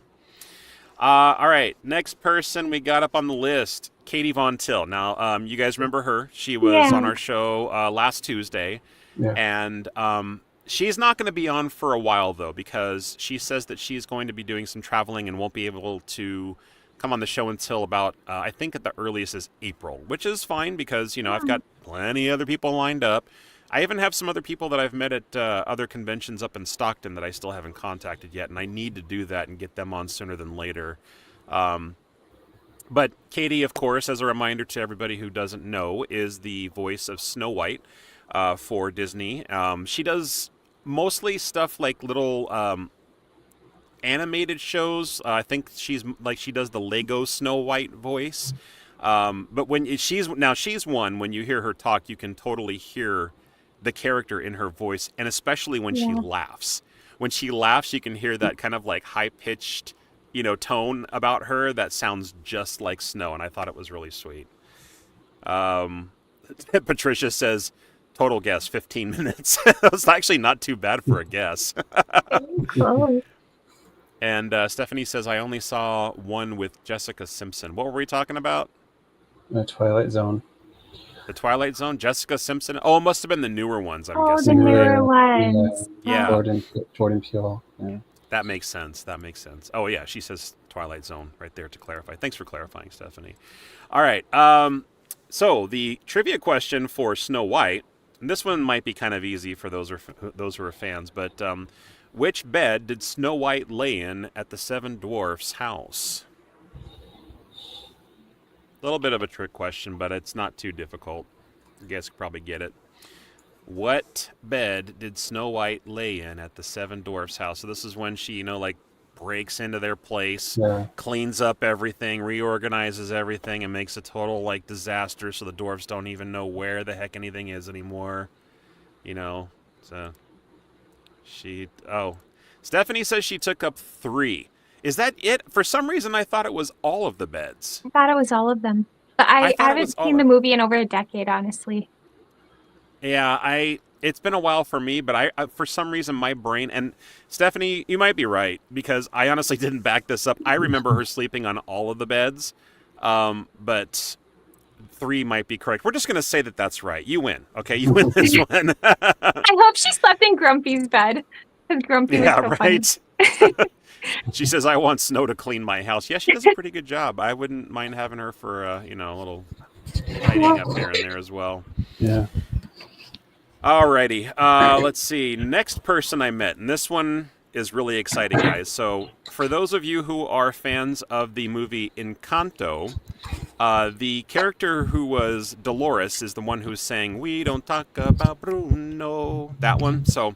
All right, next person we got up on the list, Katie Von Till. Now, you guys remember her? She was Yeah. on our show last Tuesday, Yeah. and she's not going to be on for a while though because she says that she's going to be doing some traveling and won't be able to come on the show until about I think at the earliest is April, which is fine because I've got plenty of other people lined up. I even have some other people that I've met at other conventions up in Stockton that I still haven't contacted yet, and I need to do that and get them on sooner than later. But Katie, of course, as a reminder to everybody who doesn't know, is the voice of Snow White for Disney. She does mostly stuff like little animated shows. I think she does the Lego Snow White voice. But when she's one, when you hear her talk, you can totally hear the character in her voice, and especially when she laughs. When she laughs, you can hear that kind of like high-pitched, tone about her that sounds just like Snow, and I thought it was really sweet. Patricia says, total guess, 15 minutes. It was actually not too bad for a guess. Oh. And Stephanie says, I only saw one with Jessica Simpson. What were we talking about? The Twilight Zone. The Twilight Zone? Jessica Simpson? Oh, it must have been the newer ones, I'm Oh, guessing. the newer Yeah. ones. Yeah. Jordan Peele. Yeah. That makes sense. Oh, yeah, she says Twilight Zone right there to clarify. Thanks for clarifying, Stephanie. All right. So the trivia question for Snow White, and this one might be kind of easy for those who are fans, but which bed did Snow White lay in at the Seven Dwarfs' house? A little bit of a trick question, but it's not too difficult. You guys could probably get it. What bed did Snow White lay in at the Seven Dwarfs' house? So this is when she, breaks into their place, cleans up everything, reorganizes everything, and makes a total, disaster so the dwarfs don't even know where the heck anything is anymore. So Stephanie says she took up 3. Is that it? For some reason, I thought it was all of the beds. I thought it was all of them. But I haven't seen the movie in over a decade, honestly. Yeah, it's been a while for me, but I for some reason my brain, and Stephanie, you might be right because I honestly didn't back this up. I remember her sleeping on all of the beds, but 3 might be correct. We're just going to say that that's right. You win. Okay, you win this one. I hope she slept in Grumpy's bed. Because Grumpy was so right. funny. She says, I want Snow to clean my house. Yeah, she does a pretty good job. I wouldn't mind having her for, a little tidying up here and there as well. Yeah. Alrighty. Let's see. Next person I met, and this one is really exciting, guys. So, for those of you who are fans of the movie Encanto, the character who was Dolores is the one who's saying, "We don't talk about Bruno." That one. So,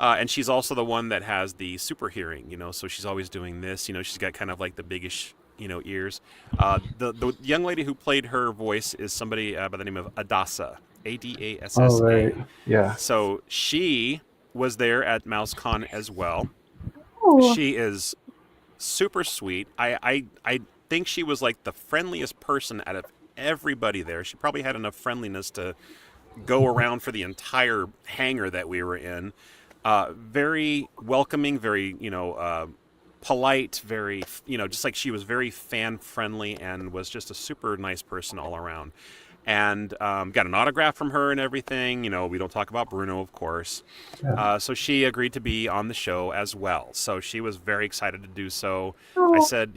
and she's also the one that has the super hearing, so she's always doing this. She's got kind of like the biggish, ears. The young lady who played her voice is somebody by the name of Adassa. Adassa. Oh, right. Yeah. So she was there at MouseCon as well. Ooh. She is super sweet. I think she was like the friendliest person out of everybody there. She probably had enough friendliness to go around for the entire hangar that we were in. Very welcoming, very, polite, very, just like she was very fan friendly and was just a super nice person all around. And got an autograph from her and everything. We don't talk about Bruno, of course. So she agreed to be on the show as well. So she was very excited to do so. I said,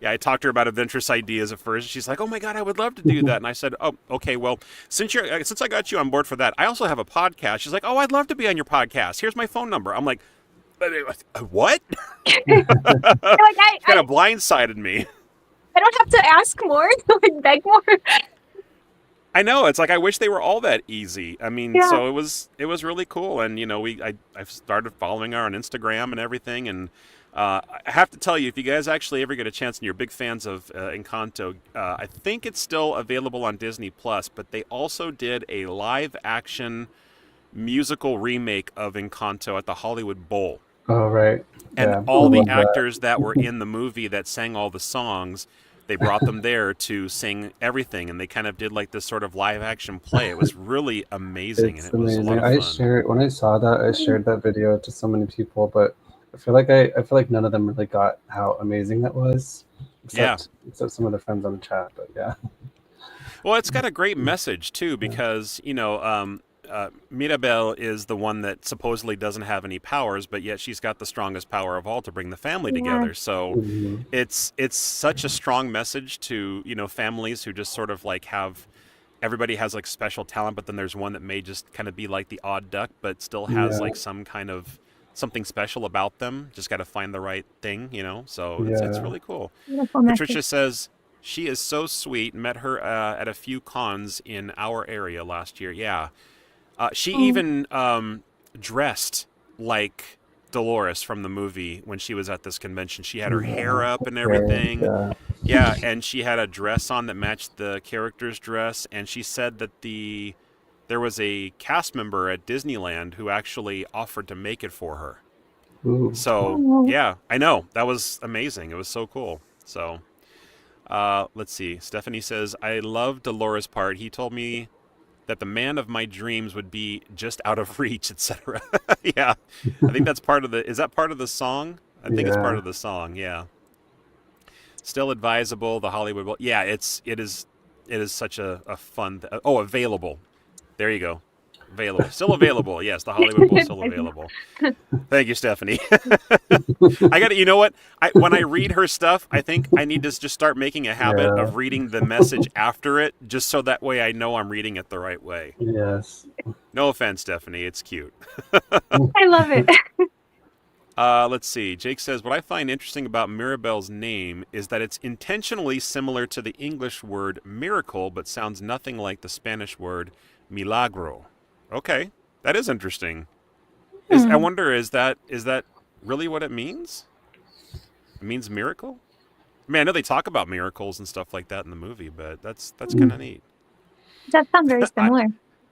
I talked to her about adventurous ideas at first. She's like, "Oh my God, I would love to do that." And I said, "Oh, okay. Well, since I got you on board for that, I also have a podcast." She's like, "Oh, I'd love to be on your podcast. Here's my phone number." I'm like, "What?" Kind of blindsided me. I don't have to ask more, beg more. I know, it's like I wish they were all that easy. I mean, Yeah. so it was really cool, and I've started following her on Instagram and everything, and I have to tell you, if you guys actually ever get a chance and you're big fans of Encanto, I think it's still available on Disney Plus, but they also did a live action musical remake of Encanto at the Hollywood Bowl. Oh, right. And Yeah, I all the love that. actors that were in the movie that sang all the songs, they brought them there to sing everything, and they kind of did like this sort of live action play. It was really amazing, and It's it was a lot amazing. of fun. When I saw that, I shared that video to so many people, but I feel like none of them really got how amazing that was, Yeah. except some of the friends on the chat. But yeah, Well, it's got a great message too, yeah, because Mirabel is the one that supposedly doesn't have any powers, but yet she's got the strongest power of all to bring the family Yeah. together. So hmm it's such a strong message to families who just sort of like have everybody has like special talent, but then there's one that may just kind of be like the odd duck, but still has yeah, like some kind of something special about them. Just got to find the right thing. So it's yeah. really cool. Beautiful message. Patricia says she is so sweet. Met her at a few cons in our area last year. Yeah, she Oh. even dressed like Dolores from the movie when she was at this convention. She had her hair Yeah, up and very, everything. yeah. Yeah, and she had a dress on that matched the character's dress. And she said that there was a cast member at Disneyland who actually offered to make it for her. Ooh. So Oh. yeah, I know that was amazing. It was so cool. So let's see. Stephanie says, I love Dolores' part. He told me that the man of my dreams would be just out of reach, etc. Yeah, I think that's part of the. Is that part of the song? I think it's part Yeah. of the song. Yeah. Still advisable. The Hollywood. Well, yeah, it is such a fun. Available. There you go. Available. Still available. Yes, the Hollywood Bowl still available. Thank you, Stephanie. I got to, you know what? When I read her stuff, I think I need to just start making a habit Yeah. of reading the message after it, just so that way I know I'm reading it the right way. Yes. No offense, Stephanie. It's cute. I love it. Let's see. Jake says, what I find interesting about Mirabelle's name is that it's intentionally similar to the English word miracle, but sounds nothing like the Spanish word milagro. Okay, that is interesting. I Hmm. wonder, is that really what it means? It means miracle? I mean, I know they talk about miracles and stuff like that in the movie, but that's kind of neat. That sounds very I, similar.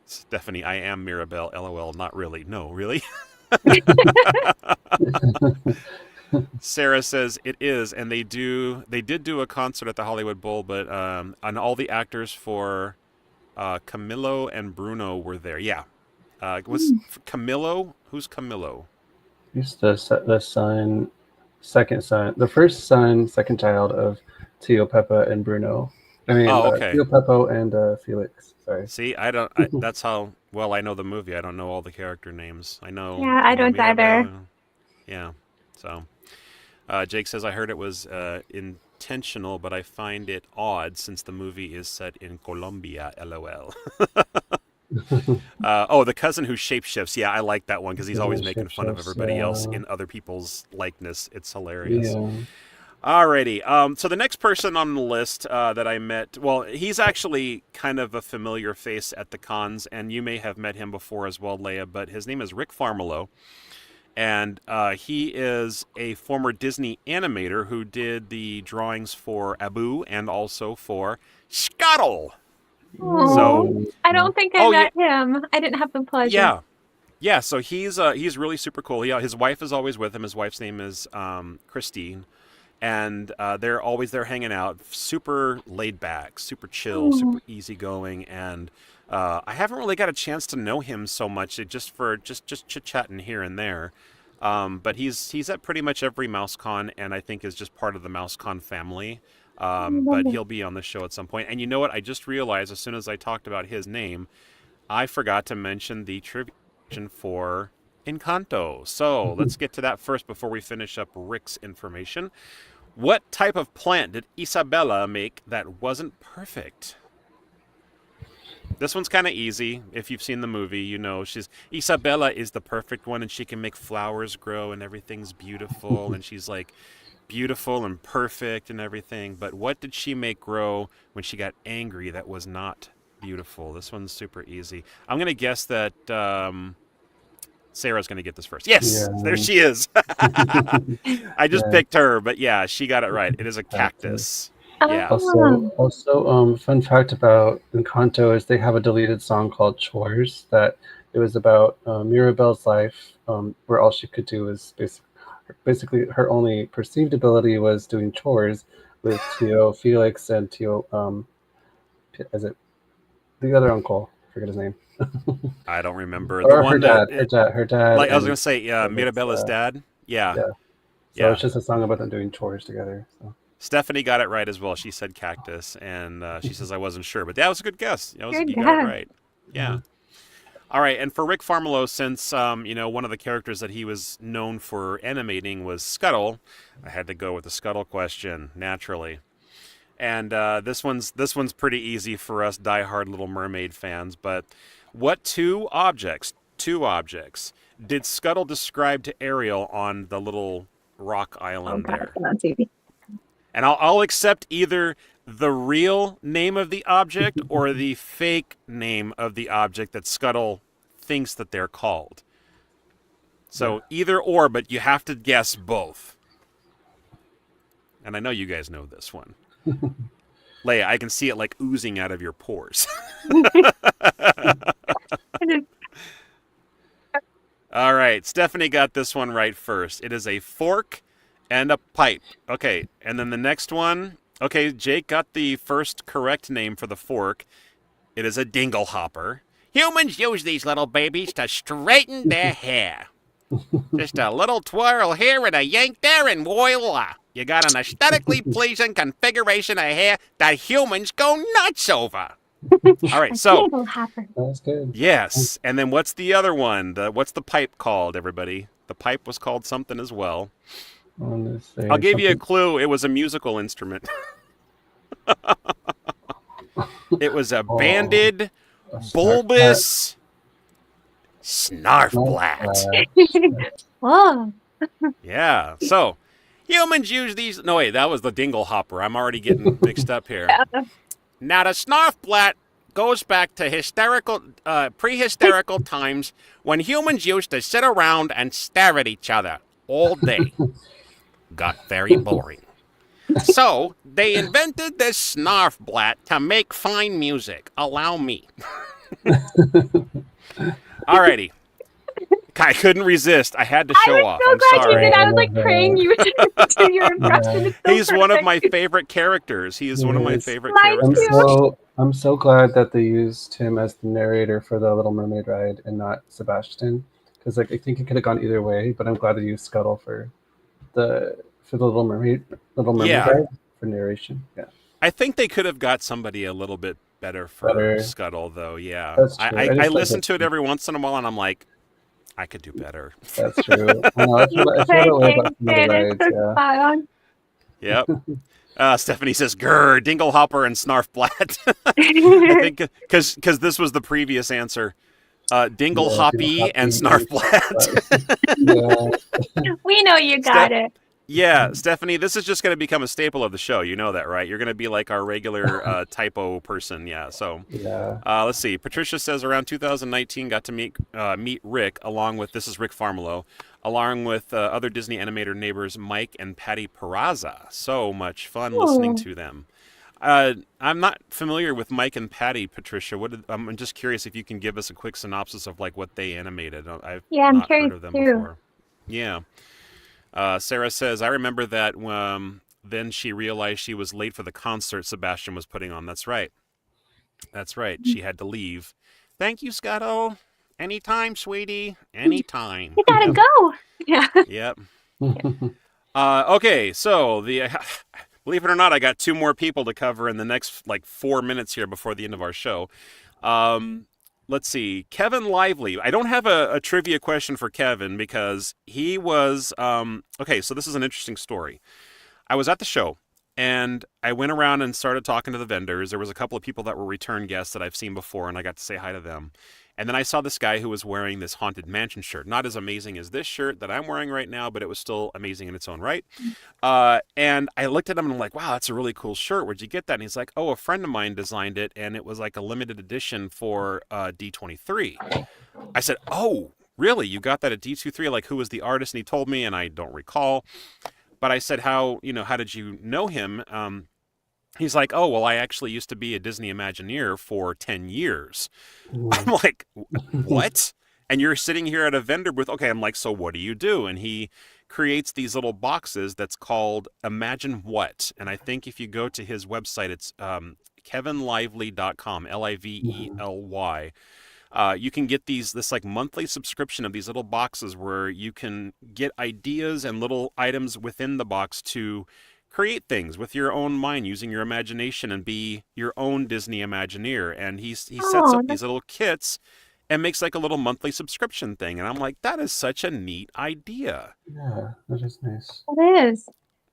Stephanie, I am Mirabelle. LOL. Not really. No, really. Sarah says it is, and they did do a concert at the Hollywood Bowl, but and all the actors for Camillo and Bruno were there. Yeah, was Camillo? Who's Camillo? He's the son, second son, the first son, second child of Tio Peppa and Bruno. I mean, Oh, okay. Tio Peppo and Felix. Sorry. See, I don't. That's how well I know the movie. I don't know all the character names. Yeah, I don't either. Mirabelle. Yeah. So, Jake says I heard it was intentional, but I find it odd since the movie is set in Colombia. LOL. The cousin who shapeshifts. Yeah, I like that one because he's always making fun of everybody else in other people's likeness. It's hilarious. Yeah. Alrighty. So the next person on the list that I met, well, he's actually kind of a familiar face at the cons, and you may have met him before as well, Leia, but his name is Rick Farmelo, and he is a former Disney animator who did the drawings for Abu and also for Scuttle. Oh, So, I don't think I oh yeah, met him. I didn't have the pleasure. yeah. Yeah, so he's really super cool. His wife is always with him. His wife's name is Christine, and they're always there hanging out, super laid back, super chill, Oh. super easygoing, and I haven't really got a chance to know him so much, just chit chatting here and there. But he's at pretty much every MouseCon, and I think is just part of the MouseCon family. But he'll be on the show at some point. And you know what? I just realized as soon as I talked about his name, I forgot to mention the trivia for Encanto. So let's get to that first before we finish up Rick's information. What type of plant did Isabella make that wasn't perfect? This one's kind of easy. If you've seen the movie, you know Isabella is the perfect one, and she can make flowers grow, and everything's beautiful, and she's like beautiful and perfect and everything. But what did she make grow when she got angry that was not Beautiful. This one's super easy. I'm going to guess that Sarah's going to get this first. Yes, Yeah. there she is. I just Yeah. picked her, but yeah, she got it right. It is a cactus. Yeah. Also, fun fact about Encanto is they have a deleted song called "Chores" that it was about Mirabelle's life, where all she could do was basically her only perceived ability was doing chores with Tio Felix and Tio. Is it the other uncle? I forget his name. I don't remember. Or The her one dad. that, Her dad. like I was And going to say, Felix, Mirabella's dad. Yeah. yeah. So Yeah. it's just a song about them doing chores together. So. Stephanie got it right as well. She said cactus, and she says I wasn't sure, but that was a good guess. You Good got it guess. right. Yeah. All right, and for Rick Farmelo, since one of the characters that he was known for animating was Scuttle, I had to go with the Scuttle question naturally. And this one's pretty easy for us diehard Little Mermaid fans. But what two objects did Scuttle describe to Ariel on the little rock island there? That's easy. And I'll accept either the real name of the object or the fake name of the object that Scuttle thinks that they're called. So either or, but you have to guess both. And I know you guys know this one. Leia, I can see it like oozing out of your pores. All right, Stephanie got this one right first. It is a fork and a pipe. Okay, and then the next one. Okay, Jake got the first correct name for the fork. It is a dingle hopper. Humans use these little babies to straighten their hair. Just a little twirl here and a yank there, and voila! You got an aesthetically pleasing configuration of hair that humans go nuts over. All right, so That's good. yes, and then what's the other one? What's the pipe called, everybody? The pipe was called something as well. I'll give you a clue. It was a musical instrument. It was a banded, bulbous snarfblat. Whoa. Yeah, so humans use these. No, wait, that was the dingle hopper. I'm already getting mixed up here. Now, the snarfblat goes back to prehistorical times when humans used to sit around and stare at each other all day. Got very boring. So, they invented this snarfblat to make fine music. Allow me. Alrighty. I couldn't resist. I had to show off. I'm so glad sorry. you did. I was like praying you to do your impression. It's so He's one of perfect. my favorite characters. He is one of my favorite Mine characters. too. I'm so glad that they used him as the narrator for the Little Mermaid ride and not Sebastian, because like I think it could have gone either way. But I'm glad they used Scuttle for the Little Mermaid ride for narration. Yeah, I think they could have got somebody a little bit better for Scuttle, though. Yeah, that's true. I listen to it every once in a while, and I'm like, I could do better. That's true. I know, I feel that way about some of the rides. Yeah. Yep. Stephanie says, "Grr, Dinglehopper and Snarfblat." I think because this was the previous answer. Dinglehoppy and Snarfblat. Yeah. We know you got it. Yeah, Stephanie, this is just going to become a staple of the show. You know that, right? You're going to be like our regular typo person. Yeah. So, let's see. Patricia says around 2019 got to meet Rick along with, this is Rick Farmelo, along with other Disney animator neighbors Mike and Patty Peraza. So much fun listening to them. I'm not familiar with Mike and Patty, Patricia. I'm just curious if you can give us a quick synopsis of like what they animated. I'm not heard of them before. Yeah. Sarah says, I remember that then she realized she was late for the concert Sebastian was putting on. That's right. That's right. She had to leave. Thank you, Scuttle. Anytime, sweetie. Anytime. You gotta go. Yeah. Yep. Okay, so believe it or not, I got 2 more people to cover in the next 4 minutes here before the end of our show. Let's see. Kevin Lively. I don't have a trivia question for Kevin because he was... okay, so this is an interesting story. I was at the show, And I went around and started talking to the vendors. There was a couple of people that were return guests that I've seen before, and I got to say hi to them. And then I saw this guy who was wearing this Haunted Mansion shirt. Not as amazing as this shirt that I'm wearing right now, but it was still amazing in its own right. And I looked at him and I'm like, wow, that's a really cool shirt. Where'd you get that? And he's like, oh, a friend of mine designed it, and it was like a limited edition for D23. I said, oh, really? You got that at D23? Like, who was the artist? And he told me, and I don't recall. But I said, how did you know him? He's like, oh, well, I actually used to be a Disney Imagineer for 10 years. I'm like, what? And you're sitting here at a vendor booth. Okay, I'm like, so what do you do? And he creates these little boxes that's called Imagine What. And I think if you go to his website, it's kevinlively.com, Lively. You can get this like monthly subscription of these little boxes where you can get ideas and little items within the box to create things with your own mind, using your imagination, and be your own Disney Imagineer. And he sets up these little kits and makes like a little monthly subscription thing. And I'm like, that is such a neat idea. Yeah, that is nice. It is.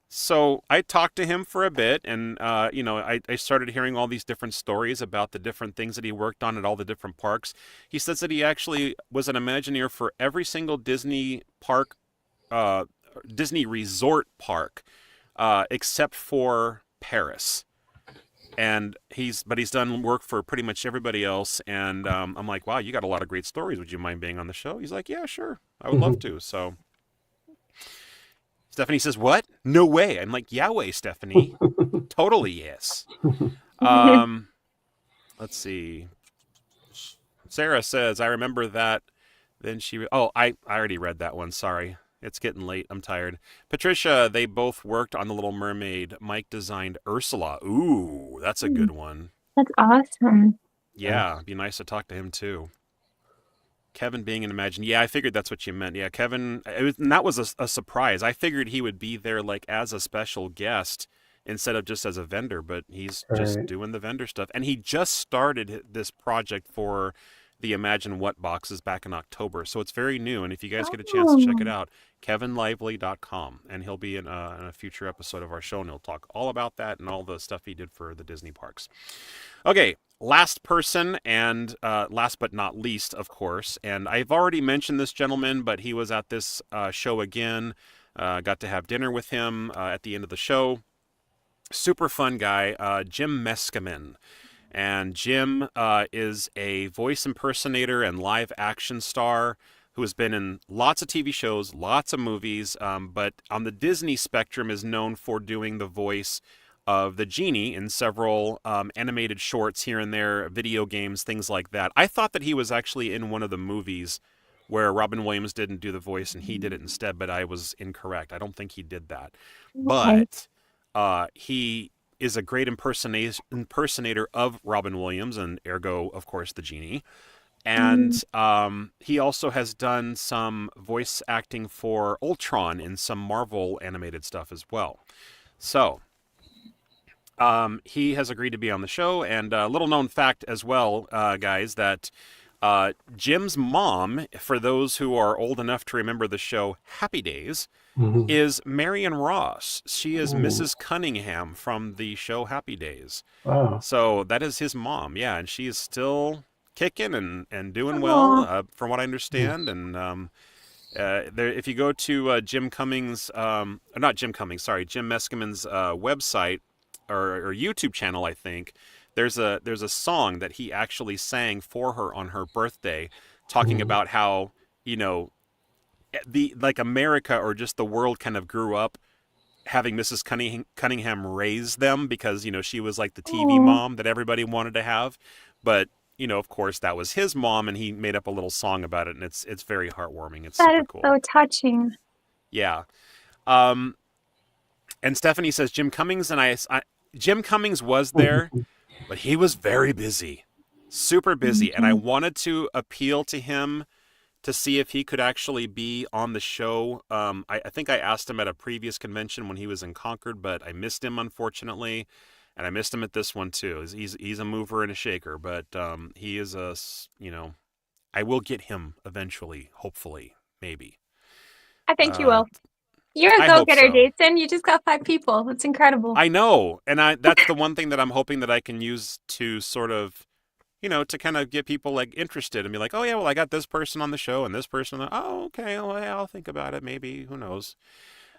So I talked to him for a bit, and I started hearing all these different stories about the different things that he worked on at all the different parks. He says that he actually was an Imagineer for every single Disney park, Disney resort park, except for Paris. And he's done work for pretty much everybody else. And I'm like, wow, you got a lot of great stories. Would you mind being on the show? He's like, yeah, sure, I would love to. So. Stephanie says, what? No way. I'm like, Yahweh, Stephanie. Totally yes. Let's see. Sarah says, I remember that. Then I already read that one. Sorry. It's getting late. I'm tired. Patricia, they both worked on The Little Mermaid. Mike designed Ursula. Ooh, that's a good one. That's awesome. Yeah, it'd be nice to talk to him too. Kevin being an Imagine. Yeah, I figured that's what you meant. Yeah, Kevin, and that was a surprise. I figured he would be there like as a special guest instead of just as a vendor, but he's just doing the vendor stuff. And he just started this project for the Imagine What boxes back in October. So it's very new. And if you guys get a chance to check it out, kevinlively.com. And he'll be in a future episode of our show, and he'll talk all about that and all the stuff he did for the Disney parks. Okay. Last person, and last but not least, of course, and I've already mentioned this gentleman, but he was at this show again. Got to have dinner with him at the end of the show. Super fun guy, Jim Meskimen. And Jim is a voice impersonator and live action star who has been in lots of TV shows, lots of movies, but on the Disney spectrum is known for doing the voice of the genie in several animated shorts here and there, video games, things like that. I thought that he was actually in one of the movies where Robin Williams didn't do the voice and he did it instead, but I was incorrect. I don't think he did that. Okay. But he is a great impersonator of Robin Williams, and ergo, of course, the genie. And he also has done some voice acting for Ultron in some Marvel animated stuff as well. So he has agreed to be on the show. And a little known fact as well, guys, that Jim's mom, for those who are old enough to remember the show Happy Days, is Marion Ross. She is Mrs. Cunningham from the show Happy Days. Wow. So that is his mom. Yeah, and she is still kicking and doing well, from what I understand. And if you go to Jim Meskimen's website, or YouTube channel, I think there's a song that he actually sang for her on her birthday, talking about how like America or just the world kind of grew up having Mrs. Cunningham raise them, because she was like the TV mom that everybody wanted to have, but of course that was his mom, and he made up a little song about it, and it's very heartwarming. It's super cool. So touching. Yeah. And Stephanie says Jim Cummings, and Jim Cummings was there, but he was very busy, super busy. And I wanted to appeal to him to see if he could actually be on the show. I think I asked him at a previous convention when he was in Concord, but I missed him, unfortunately. And I missed him at this one too. He's a mover and a shaker, but he is I will get him eventually, hopefully, maybe. I think you will. You're a I hope go-getter, so. Jason. You just got 5 people. That's incredible. I know, and that's the one thing that I'm hoping that I can use to sort of, to kind of get people like interested and be like, oh yeah, well I got this person on the show and this person. Oh okay, well, yeah, I'll think about it. Maybe, who knows.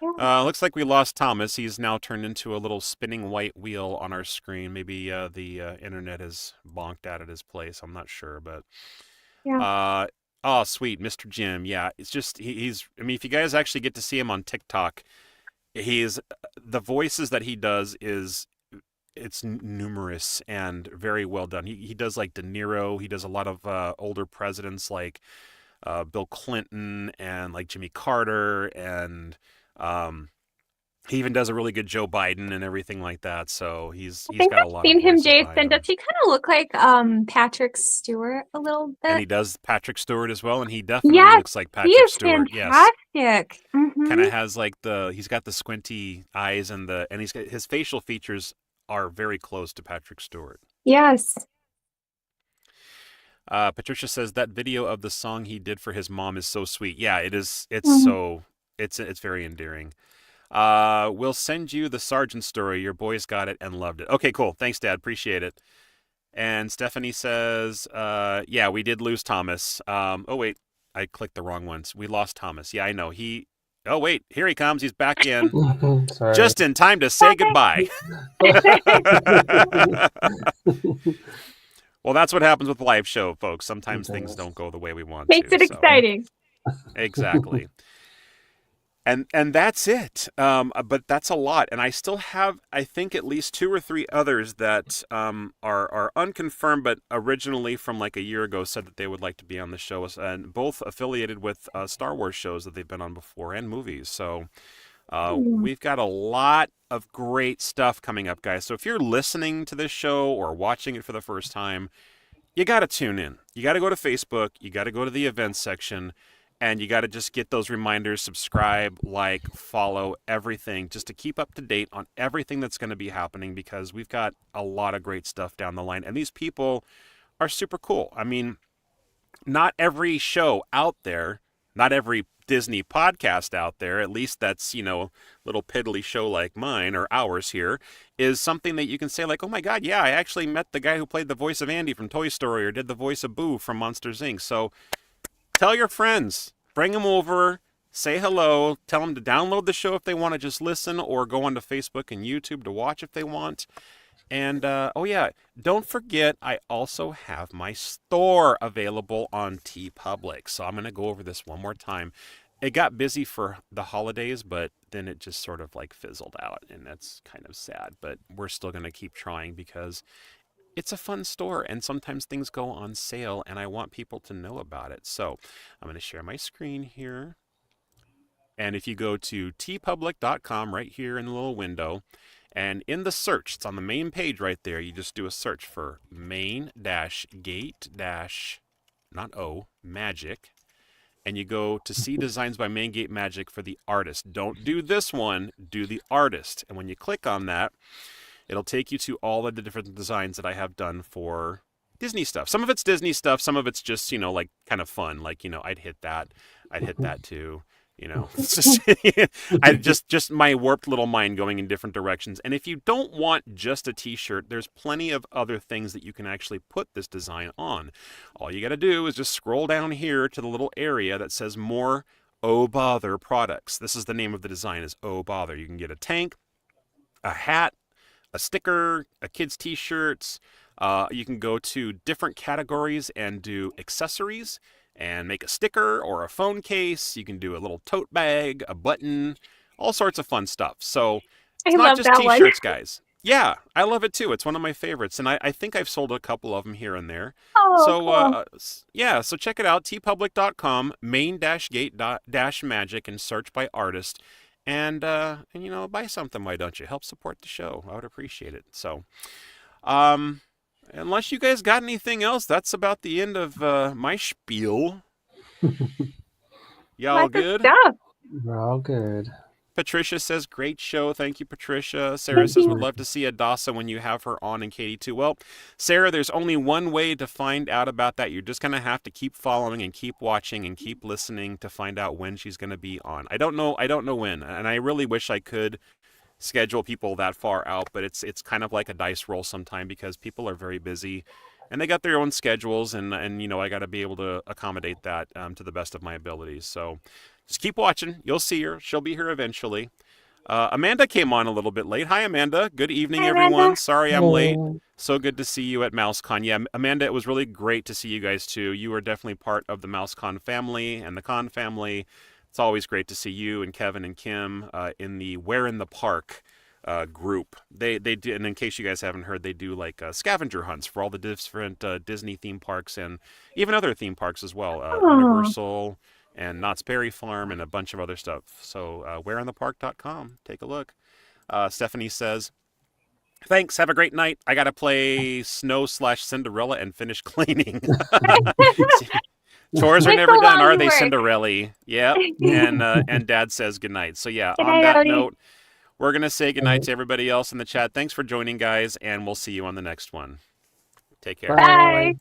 Yeah. Looks like we lost Thomas. He's now turned into a little spinning white wheel on our screen. Maybe the internet has bonked out at his place. I'm not sure, but Yeah. oh sweet, Mr. Jim. Yeah, it's just he's. I mean, if you guys actually get to see him on TikTok, he's the voices that he does is it's numerous and very well done. He does like De Niro. He does a lot of older presidents like Bill Clinton and like Jimmy Carter, and he even does a really good Joe Biden and everything like that. So he's I think got a I've lot seen of him, voices behind Jason. Does him. he kind of look like Patrick Stewart a little And bit? he does Patrick Stewart as well, and he definitely Yes, looks like he Patrick is Stewart. Yes, fantastic. kind of has like he's got the squinty eyes and his facial features are very close to Patrick Stewart. Yes. Patricia says that video of the song he did for his mom is so sweet. Yeah, it is. It's Mhm. so it's very endearing. We'll send you the Sergeant story. Your boys got it and loved it. Okay, cool. Thanks, Dad. Appreciate it. And Stephanie says, yeah, we did lose Thomas. Oh wait, I clicked the wrong ones. We lost Thomas. Yeah, I know. Oh wait, here he comes. He's back in. Sorry. Just in time to say goodbye. Well, that's what happens with the live show, folks. Sometimes things don't go the way we want Makes to. it exciting. Exactly. And that's it. But that's a lot. And I still have, I think, at least 2 or 3 others that are unconfirmed, but originally from like a year ago said that they would like to be on the show, and both affiliated with Star Wars shows that they've been on before and movies. So we've got a lot of great stuff coming up, guys. So if you're listening to this show or watching it for the first time, you got to tune in. You got to go to Facebook. You got to go to the events section. And you got to just get those reminders, subscribe, like, follow, everything, just to keep up to date on everything that's going to be happening, because we've got a lot of great stuff down the line. And these people are super cool. I mean, not every show out there, not every Disney podcast out there, at least that's, little piddly show like mine or ours here, is something that you can say like, oh my God, yeah, I actually met the guy who played the voice of Andy from Toy Story or did the voice of Boo from Monsters, Inc. So tell your friends, bring them over, say hello, tell them to download the show if they want to just listen, or go onto Facebook and YouTube to watch if they want. And, oh yeah, don't forget, I also have my store available on TeePublic. So I'm going to go over this one more time. It got busy for the holidays, but then it just sort of like fizzled out, and that's kind of sad. But we're still going to keep trying because it's a fun store, and sometimes things go on sale, and I want people to know about it. So I'm going to share my screen here. And if you go to tpublic.com right here in the little window, and in the search, it's on the main page right there, you just do a search for Magic. And you go to see designs by Main Gate Magic for the artist. Don't do this one, do the artist. And when you click on that, it'll take you to all of the different designs that I have done for Disney stuff. Some of it's Disney stuff. Some of it's just, like kind of fun. Like, I'd hit that. I'd hit that too. It's just my warped little mind going in different directions. And if you don't want just a t-shirt, there's plenty of other things that you can actually put this design on. All you got to do is just scroll down here to the little area that says more Oh Bother products. This is the name of the design, is Oh Bother. You can get a tank, a hat, a sticker, a kid's t-shirts. You can go to different categories and do accessories and make a sticker or a phone case. You can do a little tote bag, a button, all sorts of fun stuff. So it's not just t-shirts, guys. Yeah, I love it too. It's one of my favorites. And I think I've sold a couple of them here and there. Oh, so, cool. yeah, so check it out, tpublic.com, main-gate-magic, and search by artist. And buy something, why don't you? Help support the show. I would appreciate it. So, unless you guys got anything else, that's about the end of my spiel. Y'all good? We're all good. Patricia says, great show. Thank you, Patricia. Sarah says, would love to see Adasa when you have her on, and Katie too. Well, Sarah, there's only one way to find out about that. You're just going to have to keep following and keep watching and keep listening to find out when she's going to be on. I don't know when, and I really wish I could schedule people that far out, but it's kind of like a dice roll sometime because people are very busy and they got their own schedules, and I got to be able to accommodate that to the best of my abilities. So just keep watching. You'll see her. She'll be here eventually. Amanda came on a little bit late. Hi, Amanda. Good evening, everyone. Sorry I'm late. So good to see you at MouseCon. Yeah, Amanda, it was really great to see you guys too. You are definitely part of the MouseCon family and the Con family. It's always great to see you and Kevin and Kim in the Where in the Park group. They do, and in case you guys haven't heard, they do like scavenger hunts for all the different Disney theme parks and even other theme parks as well. Universal and Knott's Berry Farm and a bunch of other stuff. So whereinthepark.com. Take a look. Stephanie says, thanks. Have a great night. I got to play Snow/Cinderella and finish cleaning. Chores are never done, are they, Cinderella? Yep. And Dad says goodnight. So yeah, on that note, we're going to say goodnight to everybody else in the chat. Thanks for joining, guys, and we'll see you on the next one. Take care. Bye.